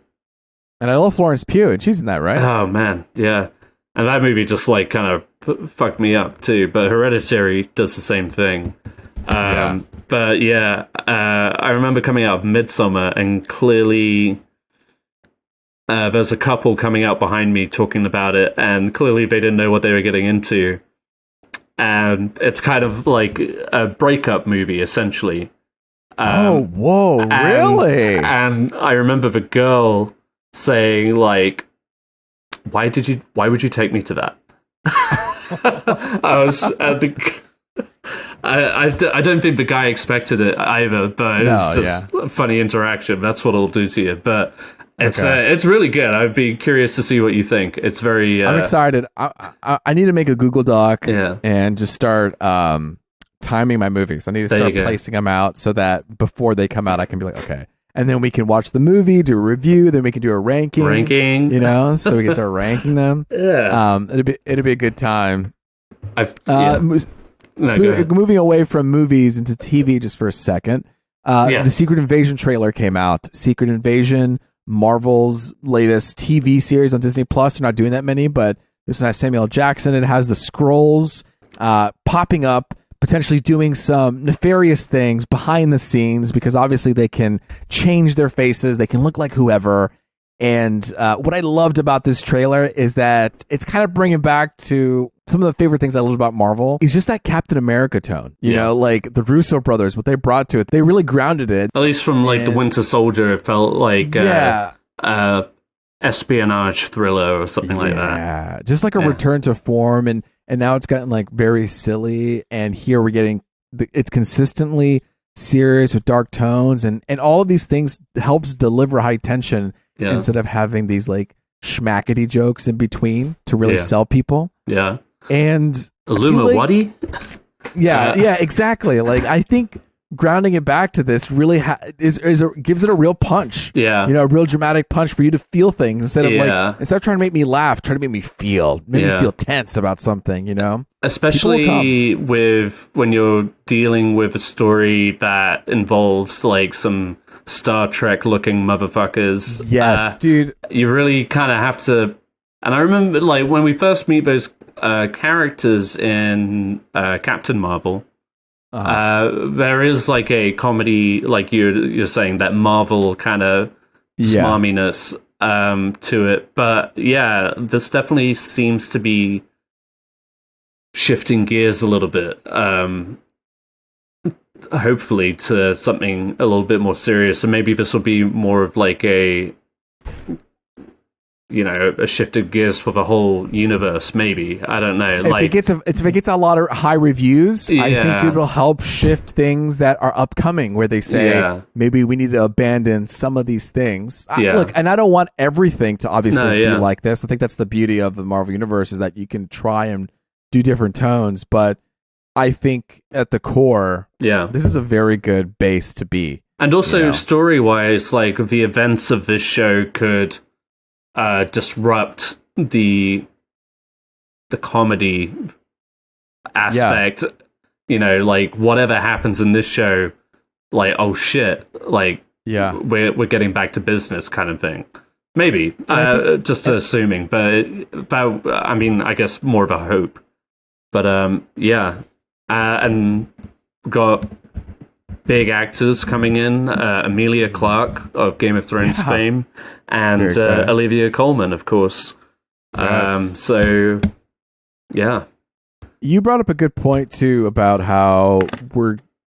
I love Florence Pugh, and she's in that, right? Oh, man, yeah. And that movie just, like, kind of fucked me up, too. But Hereditary does the same thing. But, I remember coming out of Midsommar, and clearly there's a couple coming out behind me talking about it, and clearly they didn't know what they were getting into. And it's kind of like a breakup movie, essentially. Really? And I remember the girl saying, like, why would you take me to that? I don't think the guy expected it either, but it's just a funny interaction. That's what it'll do to you. But it's really good. I'd be curious to see what you think. It's very... I'm excited. I need to make a Google Doc and just start timing my movies. I need to start placing them out so that before they come out, I can be like, okay. And then we can watch the movie, do a review, then we can do a ranking. So we can start ranking them. Yeah. It'll be a good time. Moving away from movies into TV just for a second. The Secret Invasion trailer came out. Secret Invasion, Marvel's latest TV series on Disney Plus. They're not doing that many, but this one has Samuel L. Jackson. It has the Skrulls popping up potentially doing some nefarious things behind the scenes, because obviously they can change their faces, they can look like whoever. And what I loved about this trailer is that it's kind of bringing back to some of the favorite things I loved about Marvel is just that Captain America tone. You know, like the Russo brothers, what they brought to it, they really grounded it. At least from like the Winter Soldier, it felt like espionage thriller or something like that. Yeah, just like a return to form, and now it's gotten like very silly, and here we're getting it's consistently serious with dark tones, and all of these things helps deliver high tension instead of having these like schmackety jokes in between to really sell people. Yeah. And Illuminati? Yeah, exactly. Like I think grounding it back to this really gives it a real punch. Yeah. You know, a real dramatic punch for you to feel things instead of trying to make me laugh, trying to make me feel tense about something, you know? Especially with when you're dealing with a story that involves like some Star Trek looking motherfuckers. Yes, dude. You really kind of have to. And I remember like when we first meet those characters in Captain Marvel, there is like a comedy, like you're saying, that Marvel kind of smarminess to it. But yeah, this definitely seems to be shifting gears a little bit. Hopefully to something a little bit more serious, and maybe this will be more of like a shifted gears for the whole universe. Maybe, I don't know. If it gets a lot of high reviews, I think it will help shift things that are upcoming, where they say maybe we need to abandon some of these things. Look, and I don't want everything to obviously be like this. I think that's the beauty of the Marvel universe, is that you can try and do different tones, but I think at the core, this is a very good base to be. And also story-wise, like the events of this show could disrupt the comedy aspect. You know, like whatever happens in this show, like oh shit, like we're getting back to business kind of thing. Maybe just assuming, but I mean, I guess more of a hope. But and got big actors coming in, Emilia Clarke of Game of Thrones fame, and Olivia Colman, of course. Yes. So, yeah. You brought up a good point, too, about how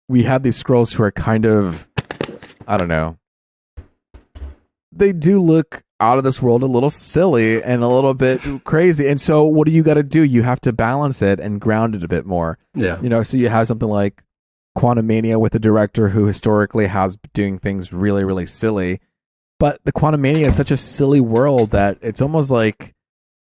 we have these scrolls who are kind of, I don't know, they do look out of this world, a little silly and a little bit crazy. And so what do you got to do? You have to balance it and ground it a bit more. Yeah. You know, so you have something like Quantumania with a director who historically has been doing things really, really silly. But the Quantumania is such a silly world that it's almost like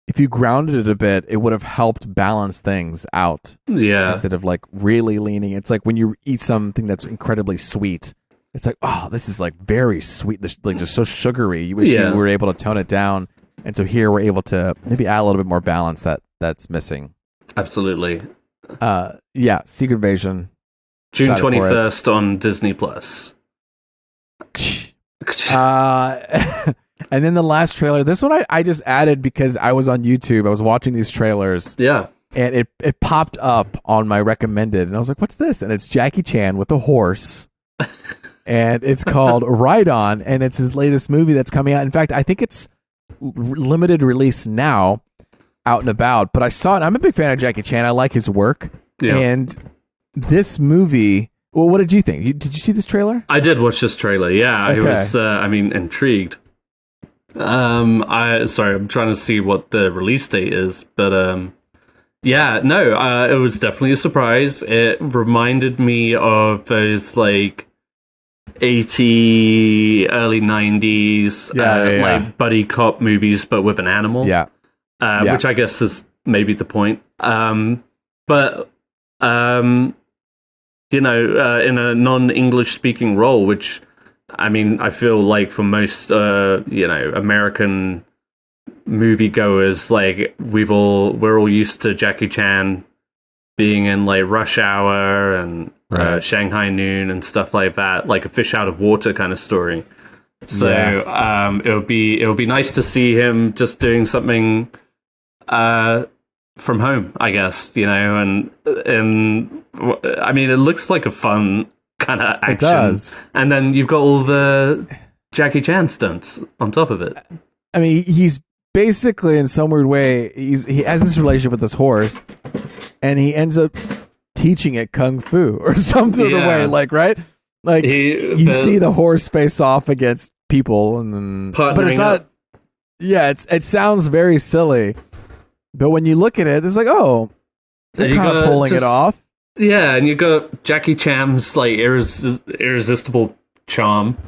if you grounded it a bit, it would have helped balance things out. Yeah. Instead of like really leaning. It's like when you eat something that's incredibly sweet. It's like, oh, this is like very sweet, like just so sugary. You wish you were able to tone it down. And so here we're able to maybe add a little bit more balance that's missing. Absolutely. Secret Invasion. June 21st on Disney Plus. And then the last trailer. This one I just added because I was on YouTube. I was watching these trailers. Yeah. And it popped up on my recommended. And I was like, what's this? And it's Jackie Chan with a horse. And it's called Ride On, and it's his latest movie that's coming out. In fact, I think it's limited release now, out and about. But I saw it. I'm a big fan of Jackie Chan. I like his work. Yeah. And this movie, well, what did you think? Did you see this trailer? I did watch this trailer. Yeah, okay. I was. Intrigued. I'm trying to see what the release date is, but it was definitely a surprise. It reminded me of those like 80s, early 90s, like buddy cop movies, but with an animal. Which I guess is maybe the point. In a non-English speaking role, which I mean, I feel like for most, American moviegoers, like we're all used to Jackie Chan being in like Rush Hour and Shanghai Noon and stuff like that, like a fish out of water kind of story. So it'll be nice to see him just doing something from home, I guess, and I mean, it looks like a fun kind of action. It does. And then you've got all the Jackie Chan stunts on top of it. I mean, he's basically, in some weird way, he has this relationship with this horse, and he ends up teaching it kung fu or some sort of way, like, right? Like, you see the horse face off against people, and then, but it's not. Yeah, it sounds very silly, but when you look at it, it's like, oh, they're kind of pulling it off. Yeah, and you got Jackie Chan's like irresistible charm.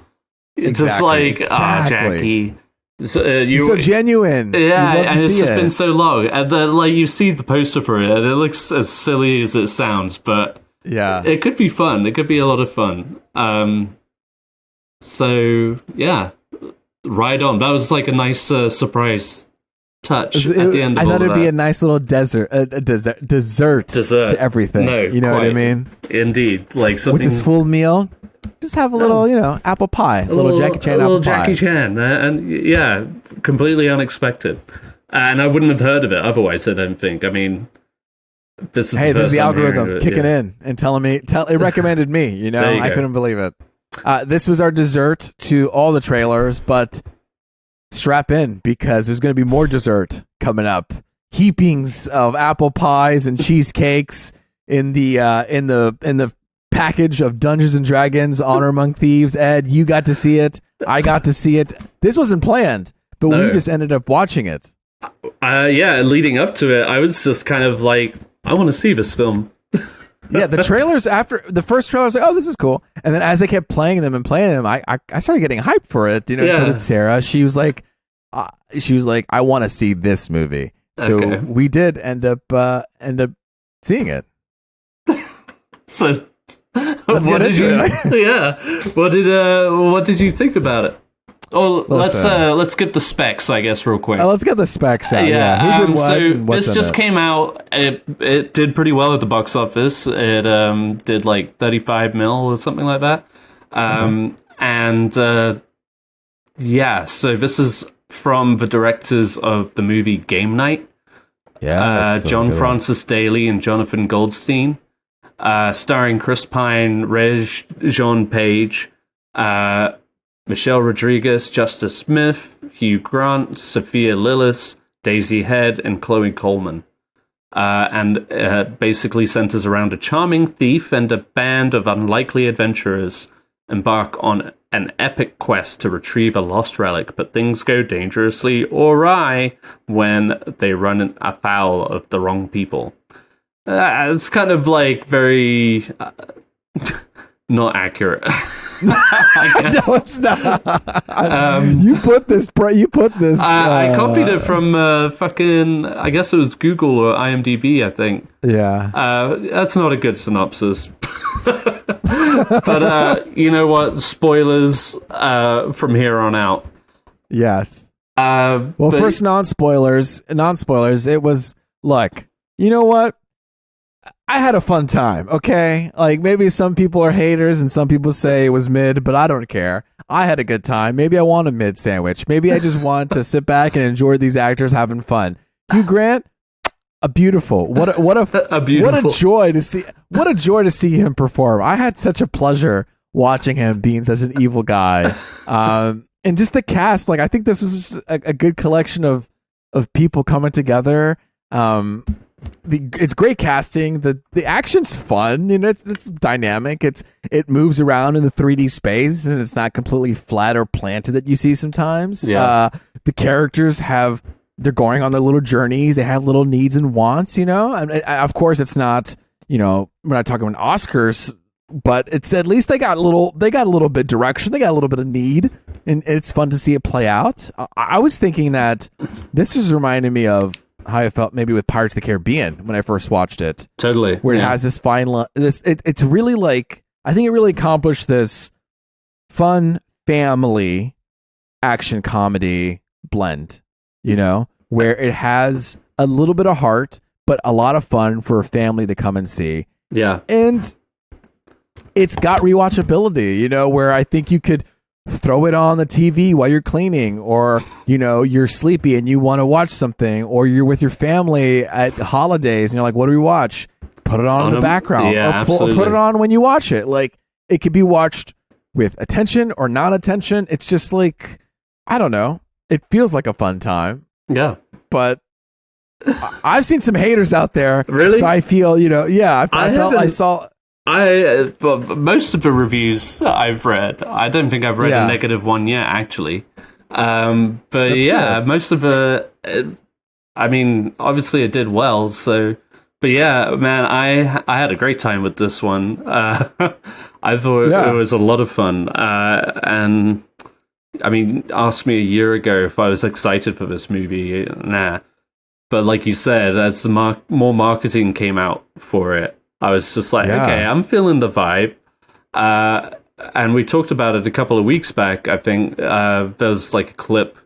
It's just like, Jackie. So, you're so genuine. Yeah, and it's just been so long. And then, like, you see the poster for it, and it looks as silly as it sounds, but yeah, it could be fun. It could be a lot of fun. So, yeah, right on. That was like a nice surprise touch at the end of all I thought it'd that. be a nice little dessert to everything. No, you know what I mean? Indeed. Like something... With this full meal, just have a little, apple pie. A little Jackie Chan apple pie. Jackie Chan. And yeah, completely unexpected. And I wouldn't have heard of it otherwise, I don't think. I mean, this is the algorithm kicking in and telling me, it recommended me, I couldn't believe it. This was our dessert to all the trailers, but strap in because there's going to be more dessert coming up. Heapings of apple pies and cheesecakes in the package of Dungeons and Dragons Honor Among Thieves. Ed, you got to see it. I got to see it. This wasn't planned, but we just ended up watching it. Yeah, leading up to it, I was just kind of like, I want to see this film. Yeah, the trailers after the first trailer, I was like, oh, this is cool. And then as they kept playing them, I started getting hyped for it. So did Sarah. She was like, I want to see this movie. So we did end up seeing it. So what did you think about it? Oh, let's skip the specs, I guess, real quick. Let's get the specs out. Yeah. Who did what, so this just came out. It did pretty well at the box office. It did like 35 mil or something like that. So this is from the directors of the movie Game Night. Yeah, John Francis Daly and Jonathan Goldstein. Starring Chris Pine, Jean Page, Michelle Rodriguez, Justice Smith, Hugh Grant, Sophia Lillis, Daisy Head, and Chloe Coleman. And basically centers around a charming thief and a band of unlikely adventurers embark on an epic quest to retrieve a lost relic, but things go dangerously awry when they run afoul of the wrong people. It's kind of like very not accurate. I guess. No, it's not. You put this. I copied it from I guess it was Google or IMDb. I think. Yeah. That's not a good synopsis. But you know what? Spoilers from here on out. Yes. First non-spoilers. It was, look, you know what? I had a fun time, okay? Like, maybe some people are haters and some people say it was mid, but I don't care. I had a good time. Maybe I want a mid sandwich. Maybe I just want to sit back and enjoy these actors having fun. Hugh Grant, a beautiful. What a joy to see. What a joy to see him perform. I had such a pleasure watching him being such an evil guy. And just the cast, like, I think this was just a good collection of people coming together. It's great casting. The action's fun. It's dynamic. It moves around in the 3D space, and it's not completely flat or planted that you see sometimes. Yeah. The characters they're going on their little journeys. They have little needs and wants. And of course, it's not. We're not talking about Oscars, but it's at least they got a little bit direction. They got a little bit of need, and it's fun to see it play out. I was thinking that this is reminding me of how I felt maybe with Pirates of the Caribbean when I first watched it. Totally. Where it has this fine line. It's really like, I think it really accomplished this fun family action comedy blend, where it has a little bit of heart, but a lot of fun for a family to come and see. Yeah. And it's got rewatchability, where I think you could throw it on the TV while you're cleaning, or you're sleepy and you want to watch something, or you're with your family at holidays and you're like, what do we watch? Put it on in the background, or put it on when you watch it. Like, it could be watched with attention or non-attention. It's just like, I don't know. It feels like a fun time. Yeah, but I've seen some haters out there. Really? So I feel, I saw. Most of the reviews I've read, I don't think I've read a negative one yet, actually. But that's good. Most of the, I mean, obviously it did well. So, but yeah, man, I had a great time with this one. I thought it was a lot of fun. And I mean, ask me a year ago if I was excited for this movie. Nah. But like you said, as the more marketing came out for it, I was just like, okay, I'm feeling the vibe. And we talked about it a couple of weeks back. I think there was like a clip,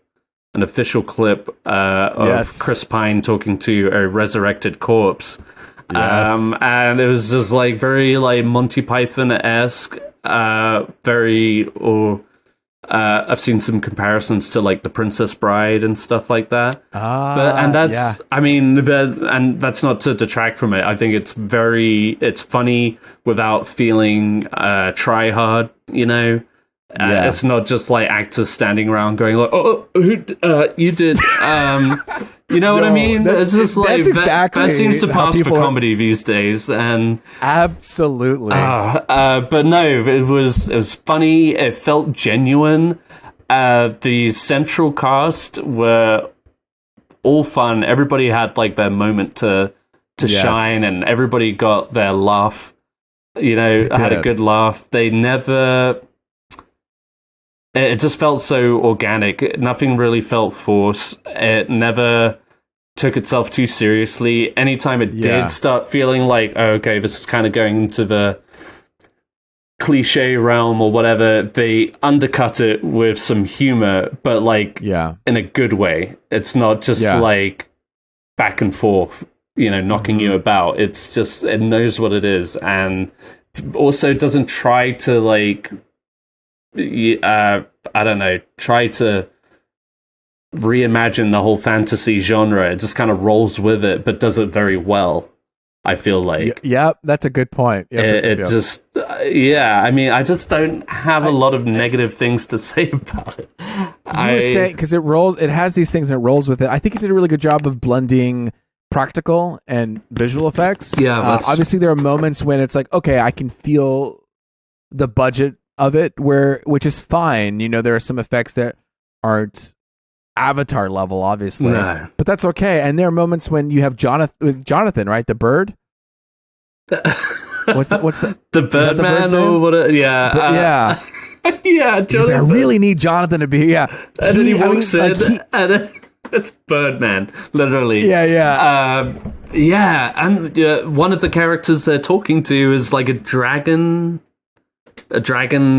an official clip of Chris Pine talking to a resurrected corpse. And it was just like very like Monty Python-esque, I've seen some comparisons to like The Princess Bride and stuff like that. I mean, and that's not to detract from it. I think it's funny without feeling try hard, It's not just like actors standing around going like, you did, what I mean? It's just like that seems to pass for comedy these days, and absolutely. But no, it was funny. It felt genuine. The central cast were all fun. Everybody had like their moment to shine, and everybody got their laugh. Had a good laugh. They never. It just felt so organic. Nothing really felt forced. It never took itself too seriously. Anytime it did start feeling like, oh, okay, this is kind of going into the cliche realm or whatever, they undercut it with some humor, but like in a good way. It's not just like back and forth, knocking you about. It's just, it knows what it is, and also doesn't try to like... I don't know, try to reimagine the whole fantasy genre. It just kind of rolls with it, but does it very well, I feel like. Yeah, that's a good point. Just, I mean, I just don't have a lot of negative things to say about it. You were saying, because it has these things and it rolls with it. I think it did a really good job of blending practical and visual effects. Yeah, obviously there are moments when it's like, okay, I can feel the budget of it, which is fine. There are some effects that aren't Avatar level, obviously, but that's okay. And there are moments when you have Jonathan, right? The bird. What's that? The Birdman or what? Yeah. Jonathan. I really need Jonathan to be. And then he walks in, and it's Birdman, literally. Yeah. And one of the characters they're talking to is like a dragon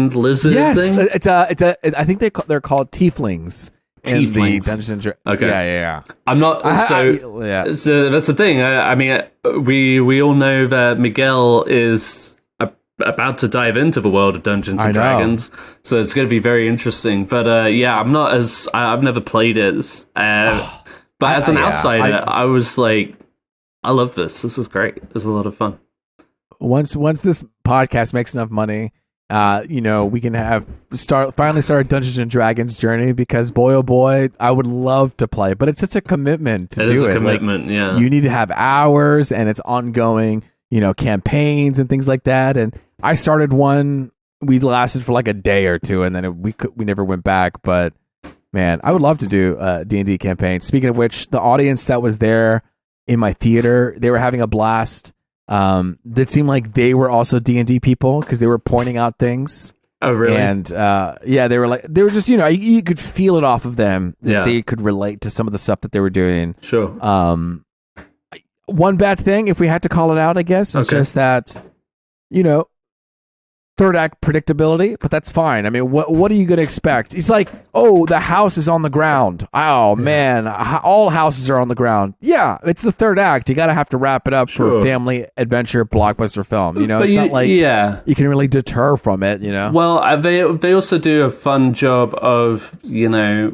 lizard thing? It's I think they're called tieflings. Tieflings. Okay. Yeah. I'm not. So that's the thing. I mean, we all know that Miguel is about to dive into the world of Dungeons and Dragons, so it's going to be very interesting. But I'm not as. I've never played it, but as an outsider, I was like, I love this. This is great. It's a lot of fun. Once this podcast makes enough money, we can finally start Dungeons and Dragons journey, because boy oh boy, I would love to play, but it's such a commitment to do it. It is a commitment, You need to have hours, and it's ongoing, campaigns and things like that. And I started one, we lasted for like a day or two, and then we never went back. But man, I would love to do a D&D campaign. Speaking of which, the audience that was there in my theater, they were having a blast. That seemed like they were also D&D people, because they were pointing out things. Oh, really? And they were just, you could feel it off of them that they could relate to some of the stuff that they were doing. Sure. One bad thing, if we had to call it out, I guess, is just that, third act predictability, but that's fine. I mean, what are you going to expect? He's like, oh, the house is on the ground. Oh, man, all houses are on the ground. Yeah, it's the third act. You got to have to wrap it up for a family adventure blockbuster film. You know, but it's not like you can really deter from it, you know? Well, they also do a fun job of, you know,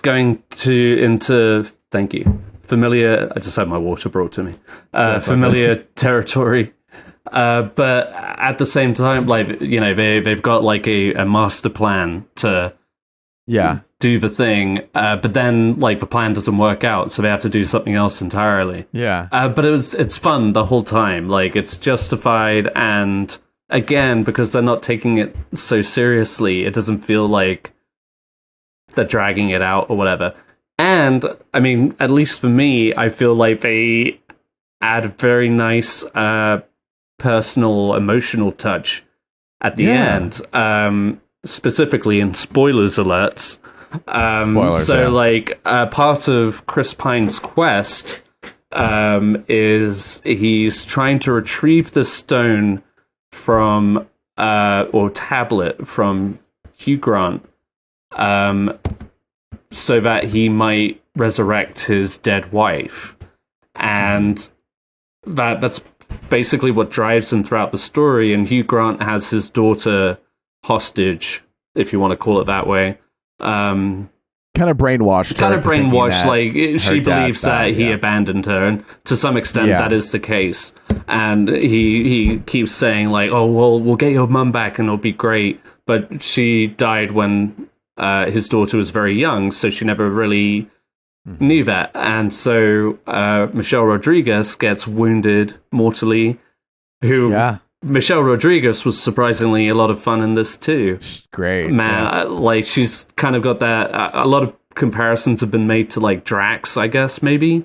going into, thank you, familiar, I just had my water brought to me, familiar territory. But at the same time, like, you know, they've got like a master plan to do the thing, but then like the plan doesn't work out, so they have to do something else entirely. But it's fun the whole time. Like, it's justified, and again, because they're not taking it so seriously, it doesn't feel like they're dragging it out or whatever. And I mean, at least for me, I feel like they add a very nice personal, emotional touch at the end, specifically in spoilers alerts. Like, part of Chris Pine's quest is he's trying to retrieve the stone from, or tablet from Hugh Grant, so that he might resurrect his dead wife. And that's basically what drives him throughout the story, and Hugh Grant has his daughter hostage, if you want to call it that way. Kind of brainwashed. Like, she believes that he abandoned her, and to some extent that is the case. And he keeps saying, like, oh, well, we'll get your mum back and it'll be great. But she died when his daughter was very young, so she never really knew that. And so Michelle Rodriguez gets wounded mortally, Michelle Rodriguez was surprisingly a lot of fun in this too. Great. Man, like, she's kind of got that, a lot of comparisons have been made to, like, Drax, I guess, maybe?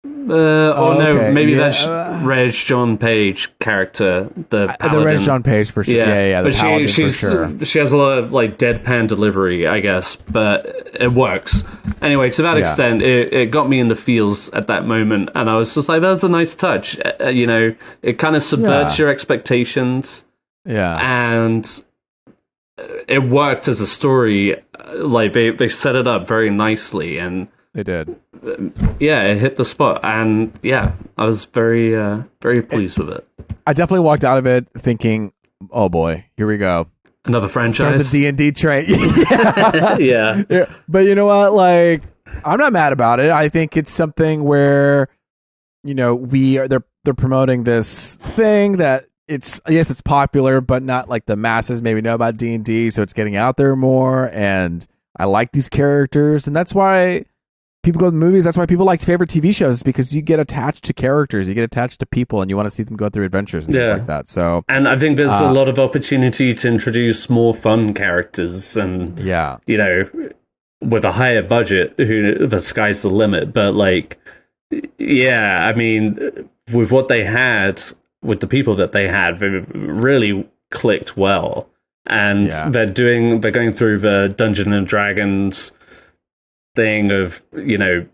That's Reg John Page character, the Paladin. The Reg John Page for sure. Yeah. But she has a lot of, like, deadpan delivery, I guess, but it works. Anyway, to that extent, it got me in the feels at that moment, and I was just like, that was a nice touch. You know, it kind of subverts your expectations. Yeah. And it worked as a story. Like, they set it up very nicely, and they did. It hit the spot, and I was very, very pleased with it. I definitely walked out of it thinking, "Oh boy, here we go, another franchise, start the D&D train." yeah, but you know what? Like, I'm not mad about it. I think it's something where, you know, they're promoting this thing that it's popular, but not like the masses maybe know about D&D, so it's getting out there more. And I like these characters, and that's why people go to the movies. That's why people like favorite TV shows, because you get attached to characters, you get attached to people, and you want to see them go through adventures and things like that. So, and I think there's a lot of opportunity to introduce more fun characters, and you know, with a higher budget, the sky's the limit. But like, I mean, with what they had, with the people that they had, they really clicked well, and they're going through the Dungeons and Dragons thing of, you know,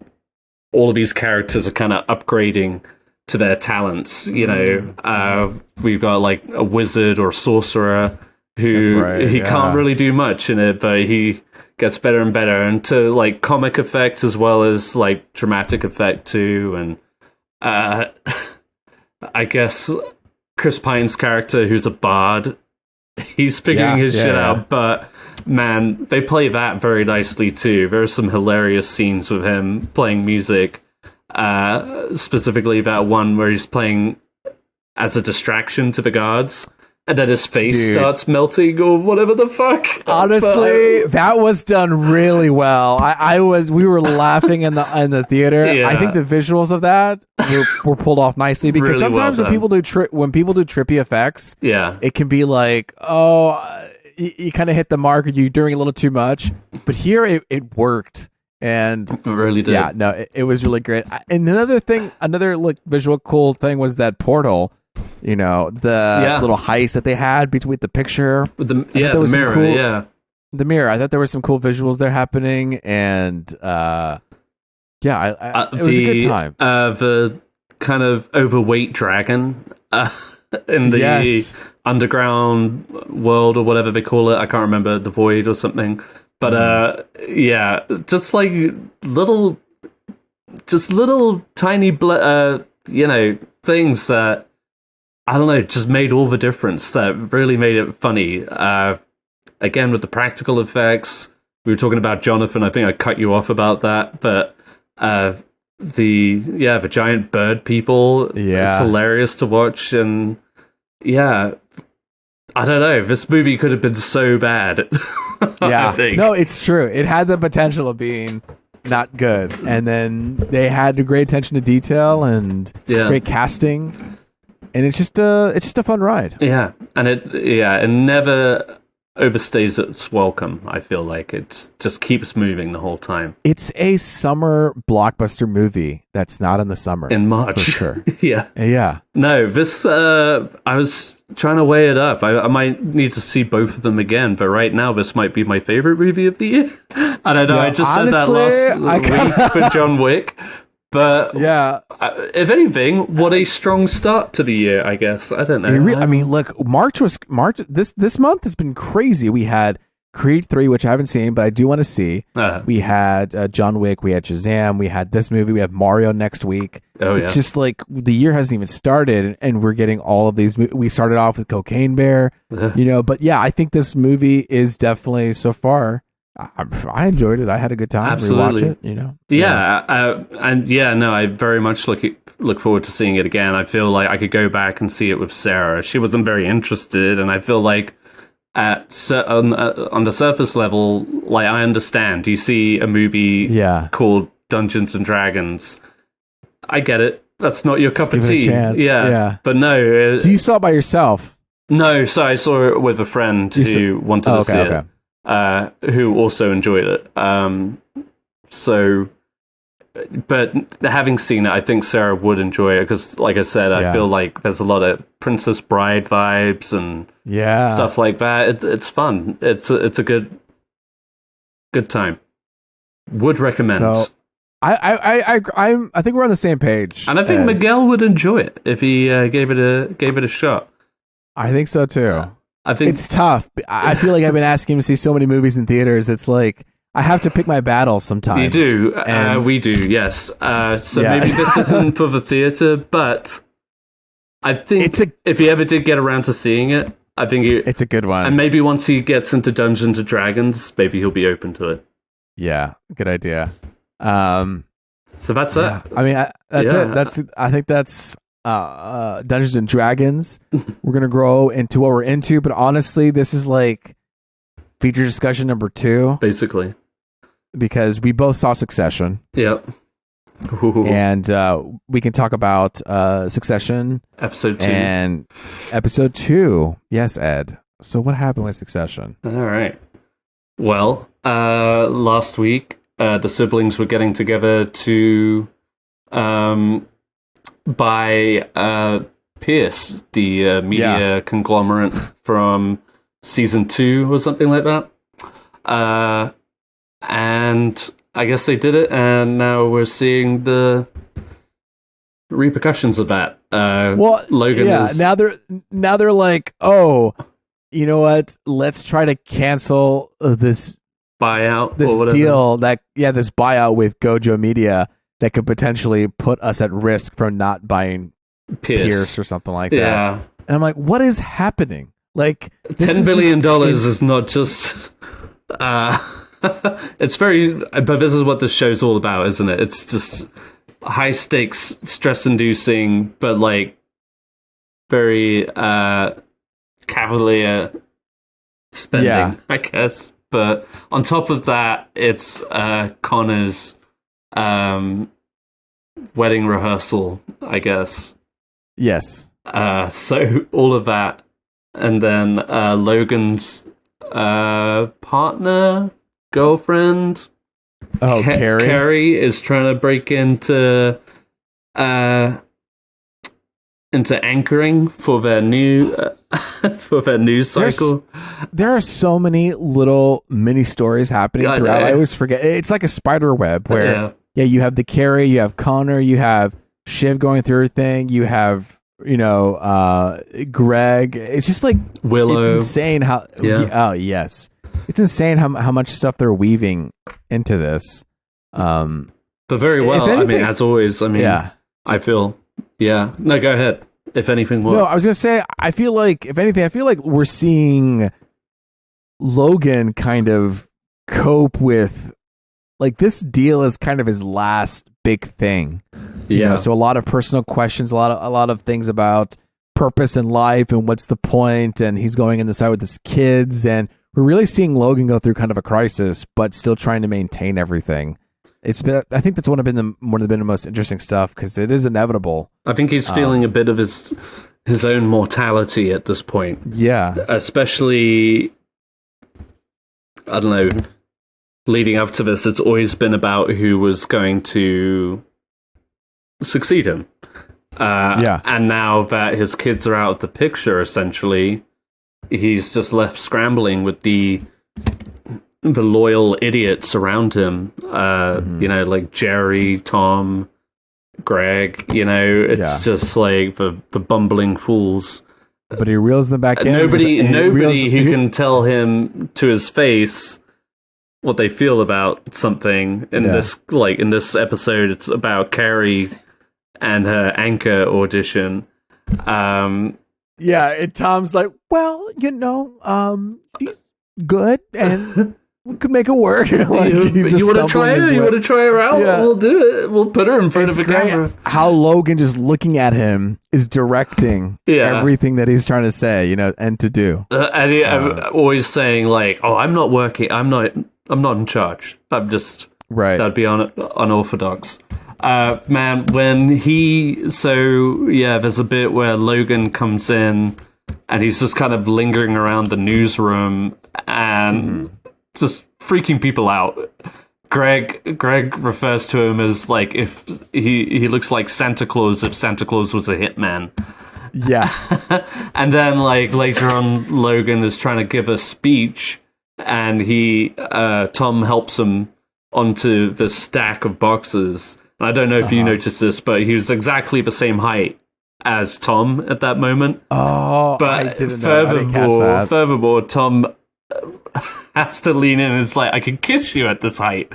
all of these characters are kind of upgrading to their talents. You know, we've got like a wizard or sorcerer who he can't really do much in it, but he gets better and better, and to like comic effect as well as like dramatic effect too. And I guess Chris Pine's character, who's a bard, he's figuring his shit out, but man, they play that very nicely too. There are some hilarious scenes with him playing music, specifically that one where he's playing as a distraction to the guards, and then his face starts melting or whatever the fuck. Honestly, that was done really well. We were laughing in the theater. Yeah. I think the visuals of that were pulled off nicely, because really sometimes when people do trippy effects, it can be like, you kind of hit the mark, or you're doing a little too much. But here it worked, and it really did. Yeah, no, it was really great. And another like visual cool thing was that portal. You know, the little heist that they had between the picture with the mirror. The mirror. I thought there were some cool visuals there happening, and it was a good time. The kind of overweight dragon. in the underground world or whatever they call it. I can't remember, the void or something. But yeah, just like little tiny things that, I don't know, just made all the difference, that really made it funny. Again, with the practical effects, we were talking about Jonathan. I think I cut you off about that, but the giant bird people, it's hilarious to watch. And yeah, I don't know, this movie could have been so bad. Yeah, no, it's true. It had the potential of being not good, and then they had a great attention to detail and great casting, and it's just a fun ride. Yeah, and it never overstays its welcome. I feel like it just keeps moving the whole time. It's a summer blockbuster movie that's not in the summer. In March. For sure. Yeah. No, this, I was trying to weigh it up. I might need to see both of them again, but right now this might be my favorite movie of the year. I don't know, I just said that last week for John Wick. But if anything, what a strong start to the year, I guess. I don't know. I mean, look, March. This month has been crazy. We had Creed 3, which I haven't seen, but I do want to see. We had John Wick. We had Shazam. We had this movie. We have Mario next week. It's just like the year hasn't even started, and we're getting all of these. We started off with Cocaine Bear, But yeah, I think this movie is definitely so far. I enjoyed it. I had a good time. Absolutely. Rewatch it, I very much look forward to seeing it again. I feel like I could go back and see it with Sarah. She wasn't very interested, and I feel like on the surface level, like, I understand. You see a movie called Dungeons and Dragons. I get it. That's not your cup of tea. Yeah. But no. So you saw it by yourself? No, so I saw it with a friend who wanted to see it. Who also enjoyed it. But having seen it, I think Sarah would enjoy it because, like I said, I feel like there's a lot of Princess Bride vibes and stuff like that. It's fun. It's a good time. Would recommend. So I think we're on the same page, and I think Miguel would enjoy it if he gave it a shot. I think so too. I think it's tough. I feel like I've been asking him to see so many movies in theaters. It's like I have to pick my battles sometimes. You do. We do, yes. So maybe this isn't for the theater, but I think if he ever did get around to seeing it, I think it's a good one. And maybe once he gets into Dungeons and Dragons, maybe he'll be open to it. Yeah, good idea. So that's it. I mean, that's it. I think that's Dungeons and Dragons. We're gonna grow into what we're into, but honestly, this is like feature discussion number 2, basically, because we both saw Succession. Yep. And we can talk about Succession episode 2 and episode 2. Yes, Ed. So what happened with Succession? All right. Well, last week the siblings were getting together to buy Pierce, the media conglomerate from season 2 or something like that. And I guess they did it, and now we're seeing the repercussions of that. Logan is... now they're like, oh, you know what? Let's try to cancel this buyout, this or whatever. deal this buyout with Gojo Media that could potentially put us at risk from not buying Pierce or something like that. And I'm like, what is happening? Like, $10 billion is not just. It's very, but this is what this show's all about, isn't it? It's just high stakes, stress inducing, but like very cavalier spending, I guess. But on top of that, it's Connor's wedding rehearsal, I guess. Yes. So all of that, and then Logan's partner, girlfriend, Carrie. Carrie is trying to break into anchoring for their new news cycle. There are so many little mini stories happening throughout. I always forget. It's like a spider web where you have the Carrie, you have Connor, you have Shiv going through her thing, you have Greg. It's just like Willow. It's insane how. Oh yes, it's insane how much stuff they're weaving into this. But very well. Anything, I mean, as always. I mean, I feel. Yeah. No, go ahead. If anything, what? No, I was gonna say. I feel like, if anything, we're seeing Logan kind of cope with, like, this deal is kind of his last big thing. So a lot of personal questions, a lot of things about purpose in life and what's the point, and he's going in the side with his kids, and we're really seeing Logan go through kind of a crisis, but still trying to maintain everything. It's been, I think that's one of the most interesting stuff, because it is inevitable. I think he's feeling a bit of his own mortality at this point. Yeah, especially, I don't know. Leading up to this, it's always been about who was going to succeed him. And now that his kids are out of the picture, essentially, he's just left scrambling with the loyal idiots around him. Like Jerry, Tom, Greg. It's just like the bumbling fools. But he reels them back in. Nobody who can tell him to his face what they feel about something. In this episode, it's about Carrie and her anchor audition. And Tom's like, well, she's good, and we could make it work. Like, you want to try it? You want to try her out? Yeah. We'll do it. We'll put her in front of a camera. How Logan, just looking at him, is directing everything that he's trying to say, and to do. I'm always saying, like, oh, I'm not working. I'm not in charge. I'm just right. That'd be unorthodox. Man, when there's a bit where Logan comes in and he's just kind of lingering around the newsroom and just freaking people out. Greg refers to him as, like, if he looks like Santa Claus if Santa Claus was a hitman. Yeah. And then, like, later on, Logan is trying to give a speech, and Tom helps him onto the stack of boxes. I don't know if you noticed this, but he was exactly the same height as Tom at that moment. Oh, but I didn't know. I didn't catch that. Furthermore, Tom has to lean in and it's like, I can kiss you at this height.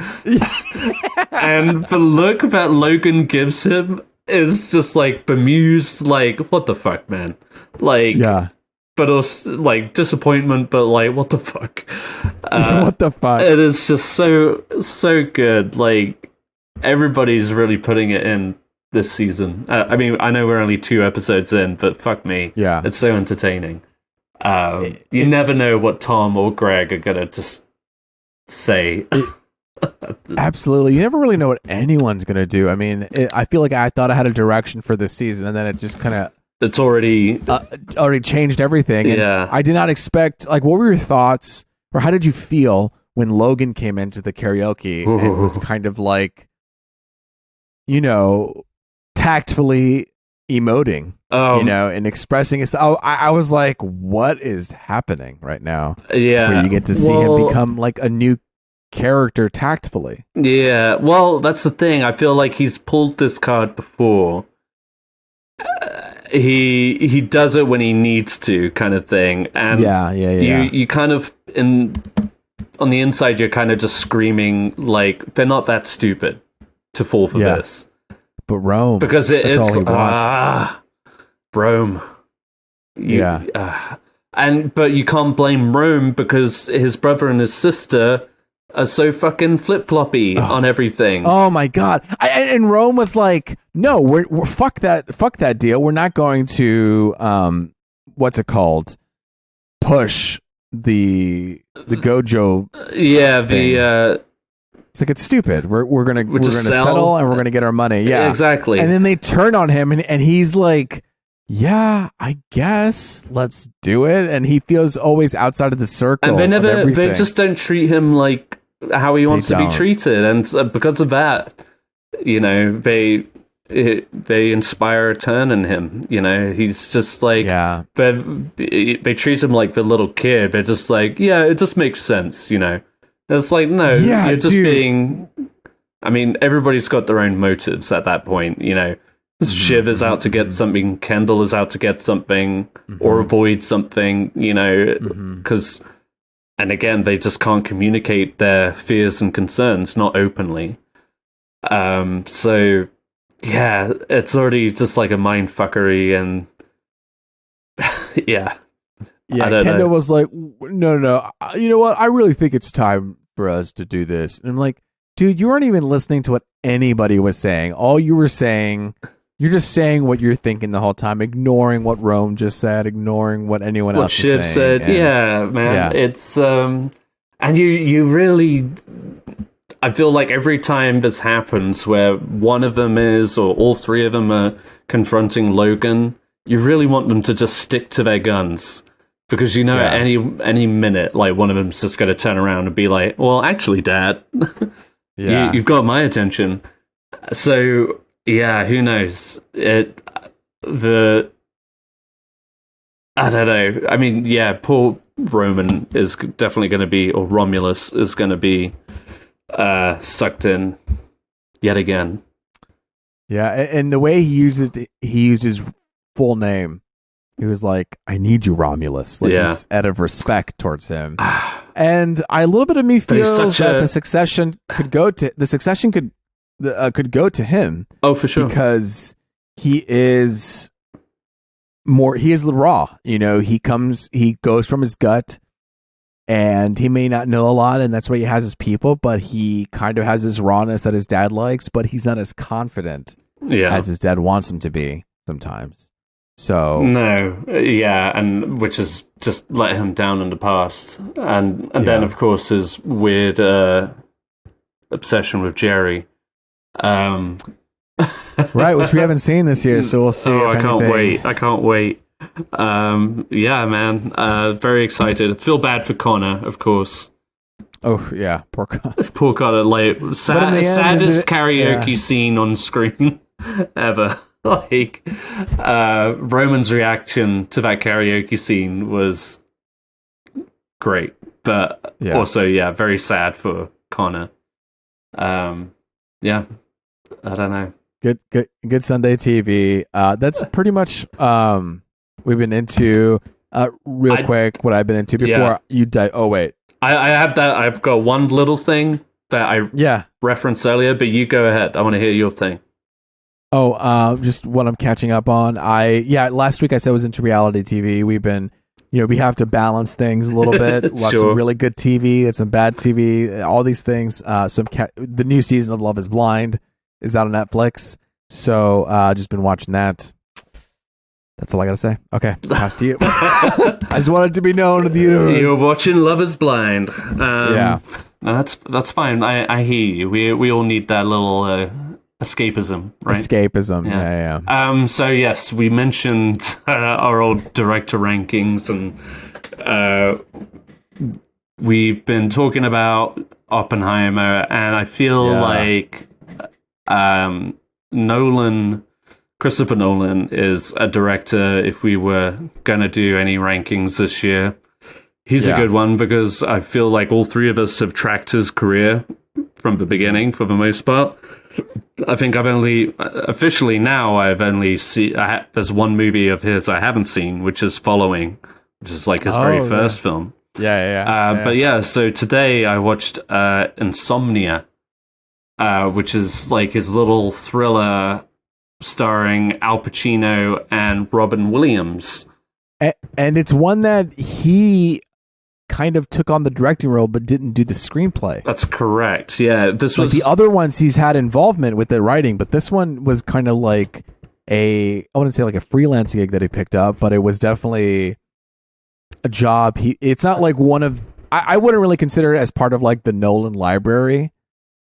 And the look that Logan gives him is just, like, bemused, like, what the fuck, man? Like, but also, like, disappointment, but, like, what the fuck? What the fuck? It is just so good. Like, everybody's really putting it in this season. I mean, I know we're only 2 episodes in, but fuck me. Yeah. It's so entertaining. You never know what Tom or Greg are going to just say. Absolutely. You never really know what anyone's going to do. I mean, I feel like I thought I had a direction for this season, and then it just kind of... It's already changed everything. And yeah. I did not expect... Like, what were your thoughts, or how did you feel when Logan came into the karaoke and was kind of like, tactfully emoting, and expressing his... I was like, what is happening right now? Yeah. Where you get to see him become, like, a new character tactfully. Yeah, well, that's the thing. I feel like he's pulled this card before. He does it when he needs to, kind of thing. And you kind of, on the inside, you're kind of just screaming, like, they're not that stupid to fall for this. But Rome, because that's all he wants. Rome. But you can't blame Rome because his brother and his sister are so fucking flip-floppy on everything. Oh my god! And Rome was like, "No, we're fuck that deal. We're not going to what's it called? Push the Gojo. Yeah, thing. It's like, it's stupid. We're gonna settle and we're gonna get our money. Yeah, exactly. And then they turn on him, and he's like, yeah, I guess let's do it. And he feels always outside of the circle. And they just don't treat him like how he wants to be treated. And because of that, they inspire a turn in him. He's just like, they treat him like the little kid. They're just like, yeah, it just makes sense. It's like, no, you're just being. I mean, everybody's got their own motives at that point. Shiv is out to get something, Kendall is out to get something, or avoid something, you know, because, and again, they just can't communicate their fears and concerns, not openly. So, yeah, it's already just like a mind fuckery, and yeah. Yeah, Kendall was like, no, you know what? I really think it's time for us to do this. And I'm like, dude, you weren't even listening to what anybody was saying. All you were saying, you're just saying what you're thinking the whole time, ignoring what Rome just said, ignoring what anyone else is saying. What Shiv said, yeah, man. Yeah. It's, and you really, I feel like every time this happens where one of them is, or all three of them are confronting Logan, you really want them to just stick to their guns. Because you know, at any minute, like one of them's just going to turn around and be like, "Well, actually, Dad, you've got my attention." So yeah, who knows? I don't know. I mean, yeah, poor Roman is definitely going to be, or Romulus is going to be sucked in yet again. Yeah, and the way he used his full name. He was like, "I need you, Romulus." Like, he's out of respect towards him. And a little bit of me feels that the succession could go to him. Oh, for sure. Because he is the raw. You know, he goes from his gut, and he may not know a lot, and that's why he has his people. But he kind of has this rawness that his dad likes, but he's not as confident as his dad wants him to be sometimes. So no, yeah, and which has just let him down in the past, and then of course his weird obsession with Jerry, right, which we haven't seen this year, so we'll see. I can't wait. Yeah, man, very excited. Feel bad for Connor, of course. Oh yeah, poor Connor. Like saddest karaoke scene on screen ever. Like, Roman's reaction to that karaoke scene was great, but also, very sad for Connor. Yeah, I don't know. Good Sunday TV. That's pretty much we've been into. Quick, what I've been into before you die. Oh wait, I have that. I've got one little thing that I referenced earlier, but you go ahead. I want to hear your thing. Oh, just what I'm catching up on. Last week I said I was into reality TV. We've been, we have to balance things a little bit. Watch some really good TV and some bad TV, all these things. The new season of Love is Blind is out on Netflix. So, just been watching that. That's all I got to say. Okay, pass to you. I just wanted to be known to the universe. You're watching Love is Blind. No, that's fine. I hear you. We all need that little... escapism, right? Escapism, yeah. So yes, we mentioned our old director rankings, and we've been talking about Oppenheimer, and I feel like Christopher Nolan is a director. If we were gonna do any rankings this year, he's a good one, because I feel like all three of us have tracked his career from the beginning for the most part. I think I've only officially now seen. There's one movie of his I haven't seen, which is Following, which is like his very first film. But so today I watched Insomnia, which is like his little thriller starring Al Pacino and Robin Williams. And it's one that he kind of took on the directing role but didn't do the screenplay. That's correct. Yeah, this was the other ones he's had involvement with the writing, but this one was kind of like I wouldn't say like a freelance gig that he picked up, but it was definitely a job. It's not like one of I wouldn't really consider it as part of like the Nolan library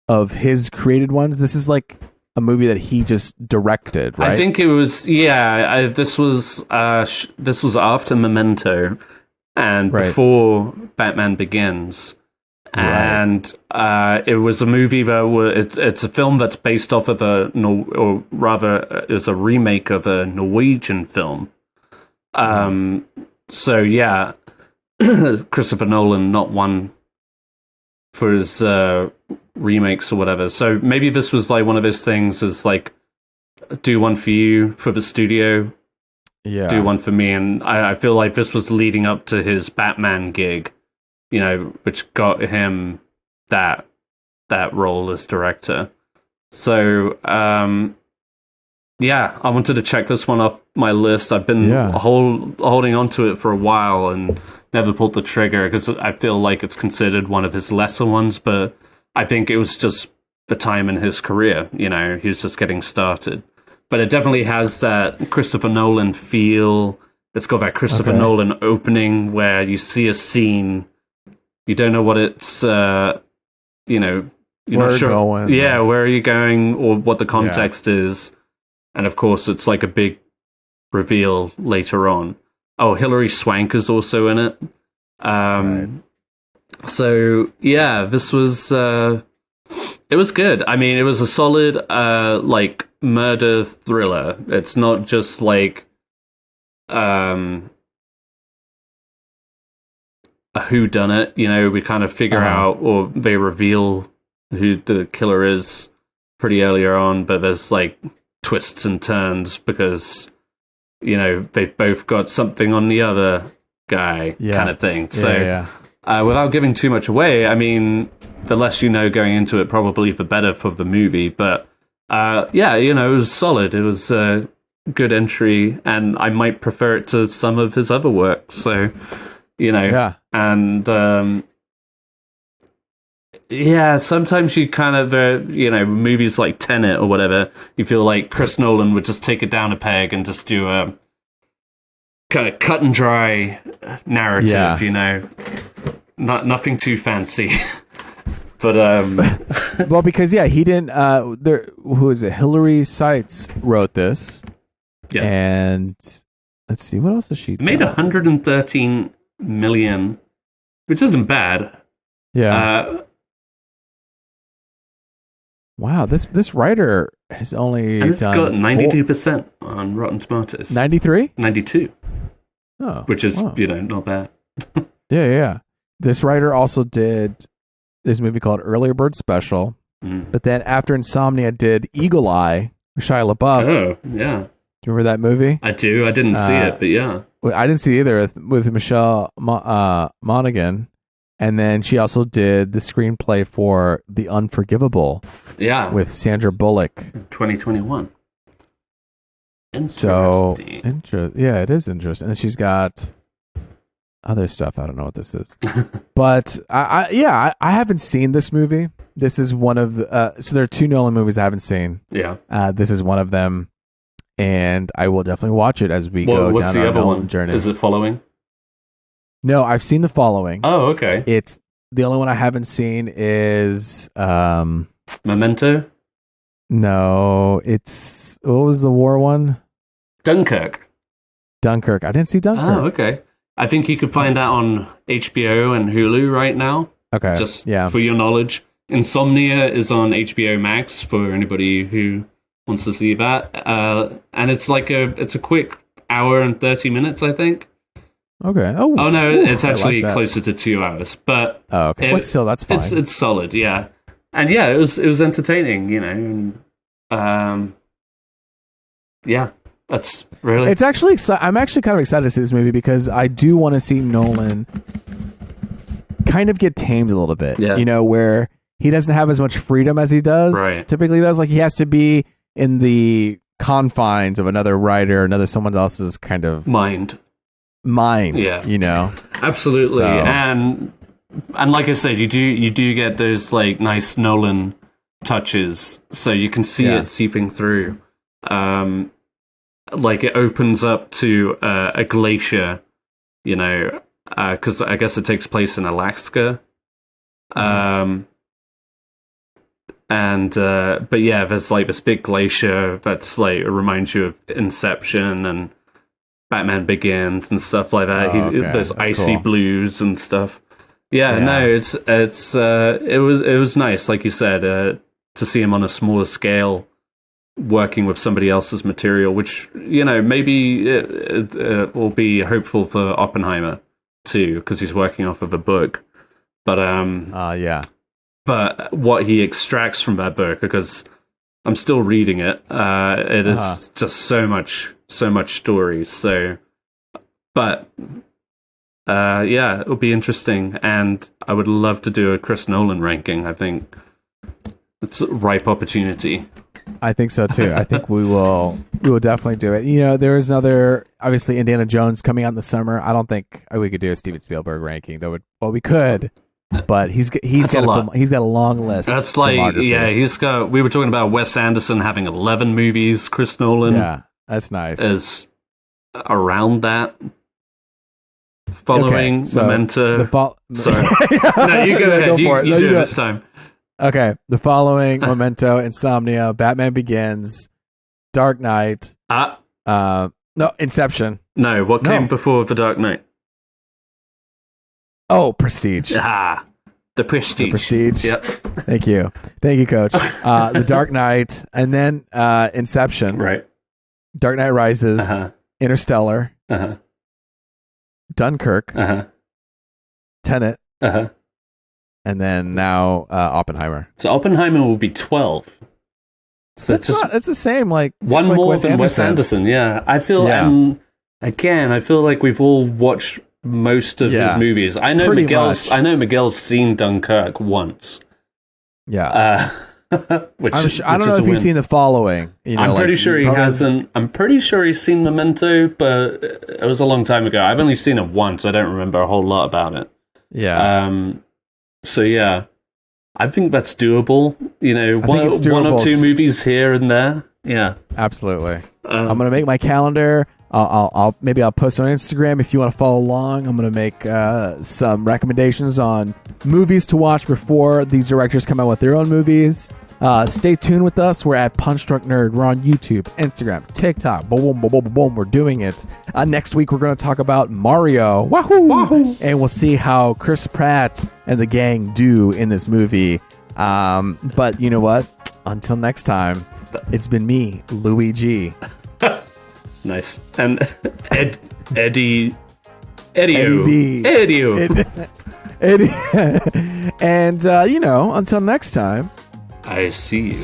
of his created ones. This is like a movie that he just directed, right? I think it was this was after Memento and before Batman Begins. And it was a movie that it's a film that's based off of it's a remake of a Norwegian film. So yeah, Christopher Nolan not one for his remakes or whatever. So maybe this was like one of his things is like do one for you for the studio, do one for me, and I feel like this was leading up to his Batman gig, which got him that role as director. So, I wanted to check this one off my list. I've been holding on to it for a while and never pulled the trigger because I feel like it's considered one of his lesser ones, but I think it was just the time in his career. He was just getting started. But it definitely has that Christopher Nolan feel. It's got that Christopher Nolan opening where you see a scene, you don't know what it's, you're not sure. Going. Yeah, where are you going or what the context is. And of course, it's like a big reveal later on. Oh, Hilary Swank is also in it. So, this was... it was good. I mean, it was a solid, murder thriller. It's not just like a whodunit. We kind of figure out, or they reveal who the killer is pretty earlier on, but there's like twists and turns because they've both got something on the other guy, kind of thing. So without giving too much away, I mean, the less you know going into it, probably the better for the movie. But it was solid. It was a good entry, and I might prefer it to some of his other work. So, and sometimes you kind of, movies like Tenet or whatever, you feel like Chris Nolan would just take it down a peg and just do a kind of cut and dry narrative, nothing too fancy. But well, because he didn't. Who is it? Hilary Seitz wrote this, and let's see, what else has she made? 113 million, which isn't bad. Yeah. Wow, this writer has only and it's got 92% on Rotten Tomatoes. 93? 92. Oh, which is not bad. Yeah. This writer also did this movie called Early Bird Special, but then after Insomnia did Eagle Eye with Shia LaBeouf. Oh, yeah. Do you remember that movie? I do. I didn't see it, but yeah. I didn't see it either with Michelle Monaghan. And then she also did the screenplay for The Unforgivable. Yeah. With Sandra Bullock. 2021. So, it is interesting. And she's got other stuff. I don't know what this is. But, I haven't seen this movie. This is one of the... so there are two Nolan movies I haven't seen. Yeah. This is one of them. And I will definitely watch it as we go down our Nolan journey. Is it Following? No, I've seen The Following. Oh, okay. It's the only one I haven't seen is Memento? No, it's what was the war one? Dunkirk. I didn't see Dunkirk. Oh, okay. I think you could find that on HBO and Hulu right now. Okay. Just for your knowledge. Insomnia is on HBO Max for anybody who wants to see that. And it's like it's a quick hour and 30 minutes, I think. Okay. Oh no, it's actually closer to 2 hours, but okay. Well, still, that's fine. It's solid, yeah, and it was entertaining, and, that's really. It's actually I'm actually kind of excited to see this movie because I do want to see Nolan kind of get tamed a little bit. Yeah. Where he doesn't have as much freedom as he does. Right. Typically, does like he has to be in the confines of another writer, someone else's kind of mind. Yeah. Absolutely. So. And like I said, you do get those like nice Nolan touches, so you can see it seeping through. Like it opens up to a glacier, because I guess it takes place in Alaska. But there's like this big glacier that's like it reminds you of Inception and Batman Begins and stuff like that. There's icy blues and stuff. No, it was nice, like you said, to see him on a smaller scale, working with somebody else's material, which maybe it will be hopeful for Oppenheimer too, because he's working off of a book. But but what he extracts from that book, because I'm still reading it. It is just so much story. So, but yeah, it'll be interesting, and I would love to do a Chris Nolan ranking. I think it's a ripe opportunity. I think so too. I think we will definitely do it. You know, there is another, obviously, Indiana Jones coming out in the summer. I don't think we could do a Steven Spielberg ranking. We could, but he's got a long list. That's like, yeah, we were talking about Wes Anderson having 11 movies. Chris Nolan, yeah, that's nice, is around that. Following Memento. Sorry, no, you go ahead. You do it this time. Okay, the following: Memento, Insomnia, Batman Begins, Dark Knight. No, Inception. No, what came before The Dark Knight? Oh, Prestige. The Prestige. The Prestige. Yep. Thank you, Coach. The Dark Knight, and then Inception. Right. Dark Knight Rises. Interstellar. Dunkirk. Tenet. And then now Oppenheimer. So Oppenheimer will be 12. So it's the same, like one more than Wes Anderson. Yeah, I feel, and again, I feel like we've all watched most of his movies. I know Miguel's seen Dunkirk once. Yeah. Which I don't know if he's seen the following. I'm pretty sure he hasn't. I'm pretty sure he's seen Memento, but it was a long time ago. I've only seen it once. I don't remember a whole lot about it. Yeah. So yeah, I think that's doable. You know, one or two movies here and there. Yeah, absolutely. I'm gonna make my calendar. I'll post on Instagram if you want to follow along. I'm gonna make some recommendations on movies to watch before these directors come out with their own movies. Stay tuned with us. We're at Punch Drunk Nerd. We're on YouTube, Instagram, TikTok. Boom, boom, boom, boom, boom. We're doing it. Next week, we're going to talk about Mario. Wahoo! Wahoo! And we'll see how Chris Pratt and the gang do in this movie. But you know what? Until next time, it's been me, Louis G. Nice. And Eddie B. Eddie. And, until next time, I see you.